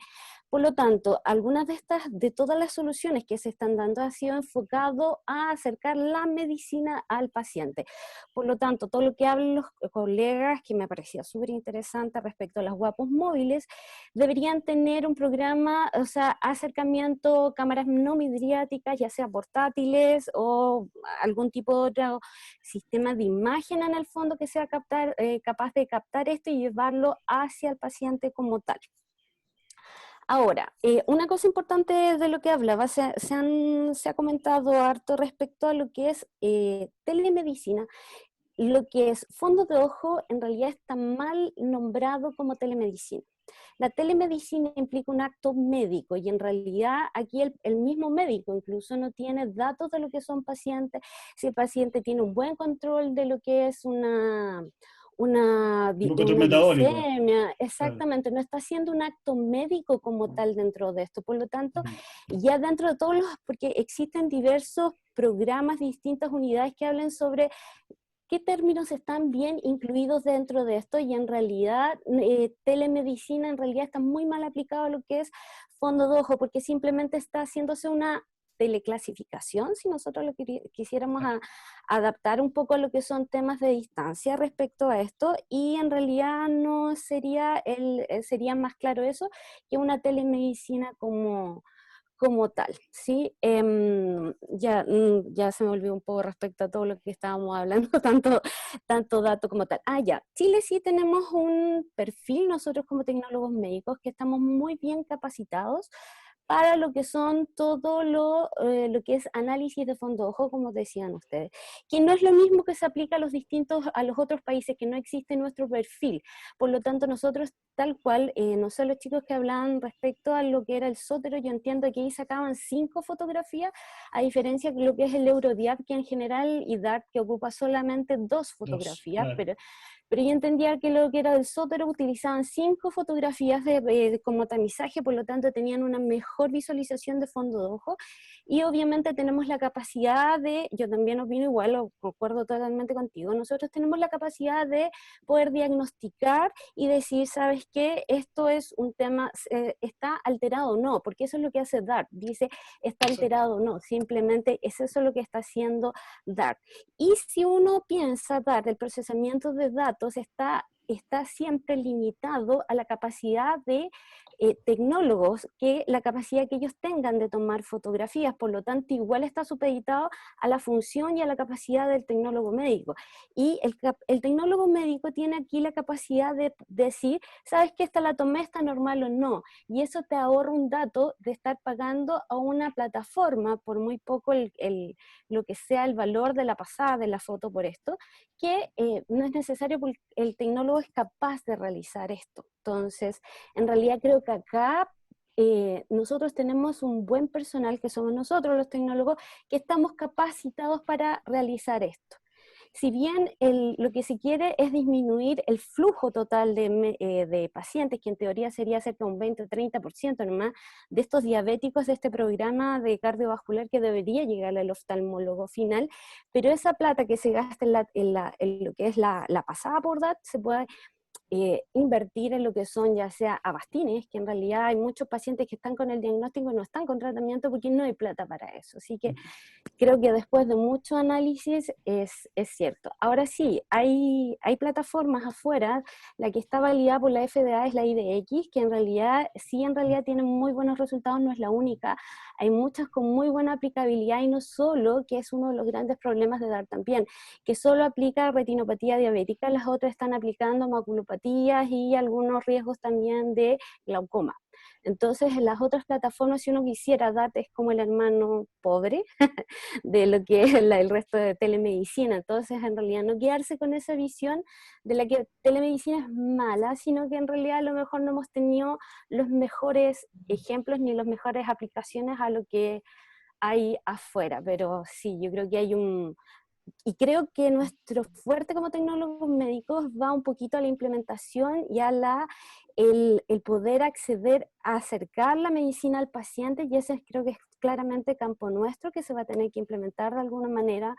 Por lo tanto, algunas de todas las soluciones que se están dando ha sido enfocado a acercar la medicina al paciente. Por lo tanto, todo lo que hablan los colegas, que me parecía súper interesante respecto a las guapos móviles, deberían tener un programa, o sea, acercamiento, cámaras no midriáticas, ya sea portátiles o algún tipo de otro sistema de imagen en el fondo que sea capaz de captar esto y llevarlo hacia el paciente como tal. Ahora, una cosa importante de lo que hablaba, se ha comentado harto respecto a lo que es telemedicina. Lo que es fondo de ojo en realidad está mal nombrado como telemedicina. La telemedicina implica un acto médico y en realidad aquí el mismo médico incluso no tiene datos de lo que son pacientes, si el paciente tiene un buen control de lo que es una glicemia, exactamente, no está haciendo un acto médico como tal dentro de esto. Por lo tanto, ya dentro de todos porque existen diversos programas, distintas unidades que hablan sobre qué términos están bien incluidos dentro de esto, y en realidad telemedicina en realidad está muy mal aplicado a lo que es fondo de ojo, porque simplemente está haciéndose una teleclasificación, si nosotros lo quisiéramos adaptar un poco a lo que son temas de distancia respecto a esto, y en realidad no sería, sería más claro eso que una telemedicina como tal, ¿sí? Ya se me olvidó un poco respecto a todo lo que estábamos hablando, tanto dato como tal. Ya, Chile sí tenemos un perfil, nosotros como tecnólogos médicos, que estamos muy bien capacitados para lo que son todo lo que es análisis de fondo de ojo, como decían ustedes, que no es lo mismo que se aplica a los otros países, que no existe nuestro perfil. Por lo tanto, nosotros tal cual, no sé, los chicos que hablaban respecto a lo que era el sótero, yo entiendo que ahí sacaban 5 fotografías, a diferencia de lo que es el Eurodiac, que en general, y DART, que ocupa solamente 2 fotografías, claro. Pero yo entendía que lo que era del sótero utilizaban 5 fotografías como tamizaje, por lo tanto tenían una mejor visualización de fondo de ojo, y obviamente tenemos la capacidad yo también opino igual, o concuerdo totalmente contigo, nosotros tenemos la capacidad de poder diagnosticar y decir, ¿sabes qué? Esto es un tema, ¿está alterado o no? Porque eso es lo que hace DART, dice, ¿está alterado o no? Simplemente es eso lo que está haciendo DART. Y si uno piensa, DART, el procesamiento de datos está está siempre limitado a la capacidad de tecnólogos, que la capacidad que ellos tengan de tomar fotografías, por lo tanto igual está supeditado a la función y a la capacidad del tecnólogo médico. Y el tecnólogo médico tiene aquí la capacidad de decir, ¿sabes que esta la tomé, está normal o no? Y eso te ahorra un dato de estar pagando a una plataforma, por muy poco lo que sea el valor de la pasada de la foto por esto, que no es necesario porque el tecnólogo es capaz de realizar esto. Entonces, en realidad creo que acá nosotros tenemos un buen personal, que somos nosotros los tecnólogos, que estamos capacitados para realizar esto. Si bien lo que se quiere es disminuir el flujo total de pacientes, que en teoría sería cerca de un 20-30% nomás, de estos diabéticos de este programa de cardiovascular que debería llegar al oftalmólogo final, pero esa plata que se gasta en lo que es la pasada por DAT se puede invertir en lo que son ya sea avastines, que en realidad hay muchos pacientes que están con el diagnóstico y no están con tratamiento porque no hay plata para eso. Así que creo que después de mucho análisis es cierto. Ahora sí, hay plataformas afuera, la que está validada por la FDA es la IDX, que en realidad tiene muy buenos resultados, no es la única. Hay muchas con muy buena aplicabilidad y no solo, que es uno de los grandes problemas de DART también, que solo aplica retinopatía diabética, las otras están aplicando maculopatías y algunos riesgos también de glaucoma. Entonces, en las otras plataformas, si uno quisiera, DAT es como el hermano pobre de lo que es el resto de telemedicina. Entonces, en realidad, no quedarse con esa visión de la que telemedicina es mala, sino que en realidad a lo mejor no hemos tenido los mejores ejemplos ni las mejores aplicaciones a lo que hay afuera. Pero sí, yo creo que hay y creo que nuestro fuerte como tecnólogos médicos va un poquito a la implementación y a el poder acceder a acercar la medicina al paciente, y ese creo que es claramente campo nuestro que se va a tener que implementar de alguna manera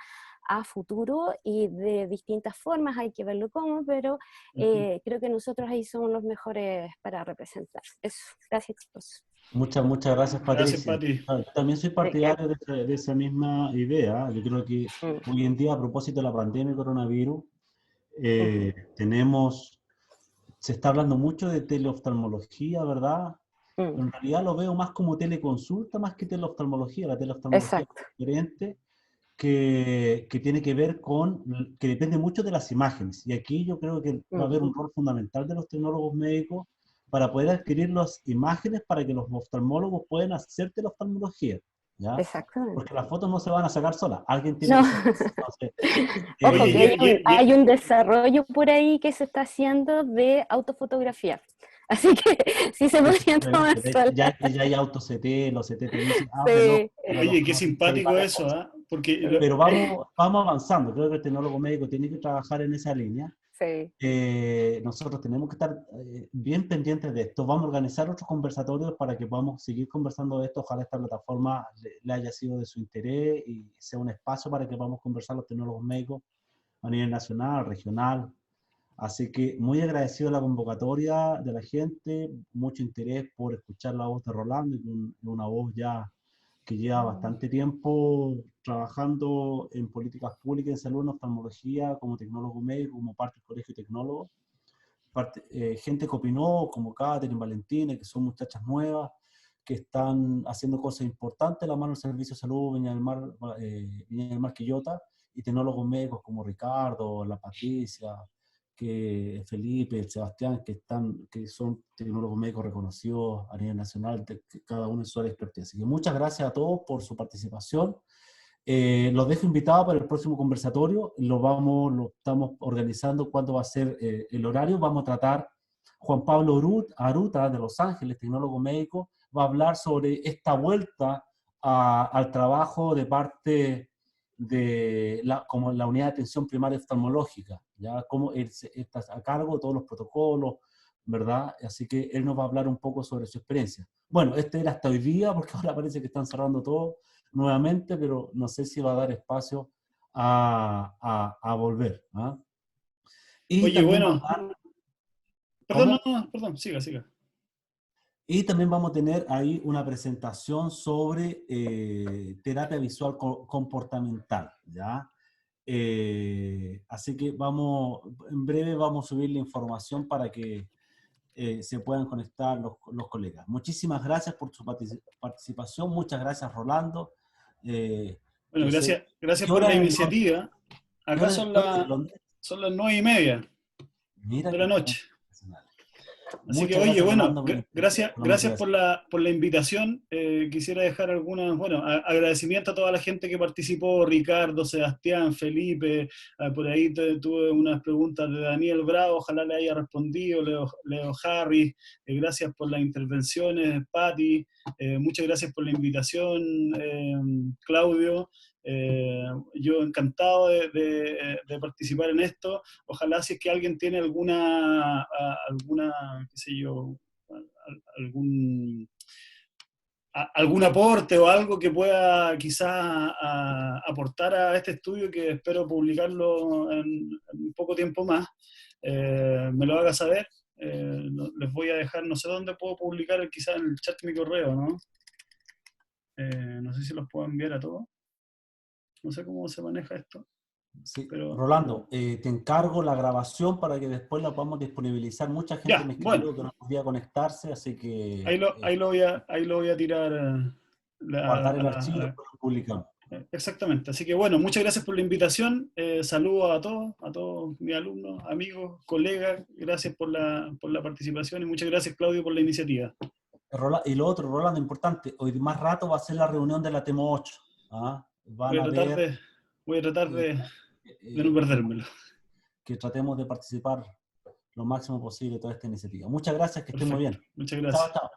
a futuro y de distintas formas, hay que verlo cómo, pero creo que nosotros ahí somos los mejores para representar. Eso, gracias chicos. Muchas gracias, Patricia. Gracias, Pati. Yo también soy partidario de esa misma idea. Yo creo que hoy en día, a propósito de la pandemia del coronavirus, se está hablando mucho de teleoftalmología, ¿verdad? Pero en realidad lo veo más como teleconsulta más que teleoftalmología. La teleoftalmología es diferente, que tiene que ver que depende mucho de las imágenes. Y aquí yo creo que va a haber un rol fundamental de los tecnólogos médicos para poder adquirir las imágenes para que los oftalmólogos puedan hacer teleoftalmología, ¿ya? Exactamente. Porque las fotos no se van a sacar solas, alguien tiene que hacer. Entonces, ojo, que hay un desarrollo por ahí que se está haciendo de autofotografía. Así que sí se podrían tomar solas. Ya hay auto-CT, los CT te dicen, sí. Oye, qué simpático eso, ¿ah? Pero vamos avanzando, creo que el tecnólogo médico tiene que trabajar en esa línea. Sí. Nosotros tenemos que estar bien pendientes de esto. Vamos a organizar otros conversatorios para que podamos seguir conversando de esto. Ojalá esta plataforma le haya sido de su interés y sea un espacio para que podamos conversar los tecnólogos médicos a nivel nacional, regional. Así que muy agradecido a la convocatoria de la gente, mucho interés por escuchar la voz de Rolando, una voz ya que lleva bastante tiempo trabajando en políticas públicas en salud, en oftalmología, como tecnólogo médico, como parte del Colegio de Tecnólogos. Gente que opinó, como Catherine, Valentina, que son muchachas nuevas, que están haciendo cosas importantes a la mano del Servicio de Salud Viña del Mar Quillota, y tecnólogos médicos como Ricardo, la Patricia, que Felipe, el Sebastián, que son tecnólogos médicos reconocidos a nivel nacional, cada uno en su área de expertise. Así que muchas gracias a todos por su participación. Los dejo invitados para el próximo conversatorio. Lo estamos organizando cuándo va a ser el horario. Vamos a tratar, Juan Pablo Aruta, de Los Ángeles, tecnólogo médico, va a hablar sobre esta vuelta al trabajo de parte de como la unidad de atención primaria oftalmológica, ya cómo él está a cargo de todos los protocolos, ¿verdad? Así que él nos va a hablar un poco sobre su experiencia. Bueno, este era hasta hoy día, porque ahora parece que están cerrando todo nuevamente, pero no sé si va a dar espacio a volver. ¿Ah? Y oye, bueno. Perdón, siga. Y también vamos a tener ahí una presentación sobre terapia visual comportamental, ¿ya? Así que en breve vamos a subir la información para que se puedan conectar los colegas. Muchísimas gracias por su participación, muchas gracias Rolando. Bueno, gracias por la iniciativa. Acá son las 9:30 de la noche. Así que, oye, bueno, gracias por la invitación. Quisiera dejar agradecimiento a toda la gente que participó, Ricardo, Sebastián, Felipe, por ahí tuve unas preguntas de Daniel Bravo, ojalá le haya respondido, Leo Harris, gracias por las intervenciones, Patti, muchas gracias por la invitación, Claudio. Yo encantado de participar en esto. Ojalá si es que alguien tiene alguna qué sé yo, algún aporte o algo que pueda quizás aportar a este estudio, que espero publicarlo en poco tiempo más, me lo haga saber. Les voy a dejar, no sé dónde puedo publicar, quizás en el chat de mi correo, ¿no? No sé si los puedo enviar a todos. No sé cómo se maneja esto. Sí, pero, Rolando, te encargo la grabación para que después la podamos disponibilizar. Mucha gente me escribió que no podía conectarse, así que... Ahí lo voy a tirar. Guardar el archivo y después lo publicamos. Exactamente. Así que bueno, muchas gracias por la invitación. Saludos a todos mis alumnos, amigos, colegas. Gracias por la participación y muchas gracias, Claudio, por la iniciativa. Y lo otro, Rolando, importante, hoy más rato va a ser la reunión de la TEMO 8. ¿Ah? Voy a tratar de no perdérmelo. Que tratemos de participar lo máximo posible de toda esta iniciativa. Muchas gracias, que estén muy bien. Muchas gracias. Chao, chao.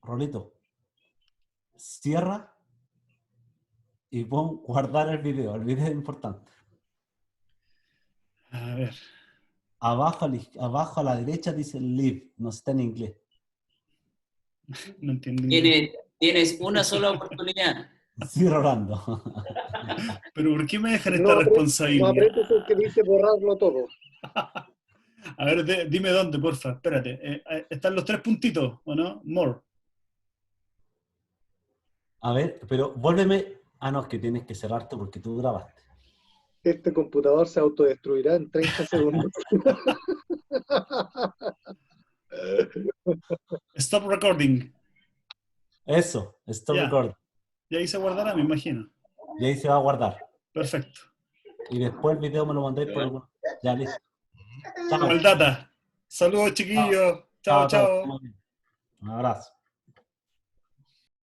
Rolito, cierra y pon guardar el video. El video es importante. A ver. Abajo a la derecha dice leave, no está en inglés. No entiendo. Tienes una sola oportunidad. Sí, Rolando. Pero ¿por qué me dejan esta responsabilidad? No aprietes el que dice borrarlo todo. A ver, dime dónde, porfa. Espérate. ¿Están los 3 puntitos, o no? More. A ver, pero vuélveme... Ah, no, es que tienes que cerrarte porque tú grabaste. Este computador se autodestruirá en 30 segundos. Stop recording. Eso, stop recording. Y ahí se guardará, me imagino. Y ahí se va a guardar. Perfecto. Y después el video me lo mandé por algún... Ya, listo. Chao. El data. Saludos, chiquillos. Chao, chao. Un abrazo.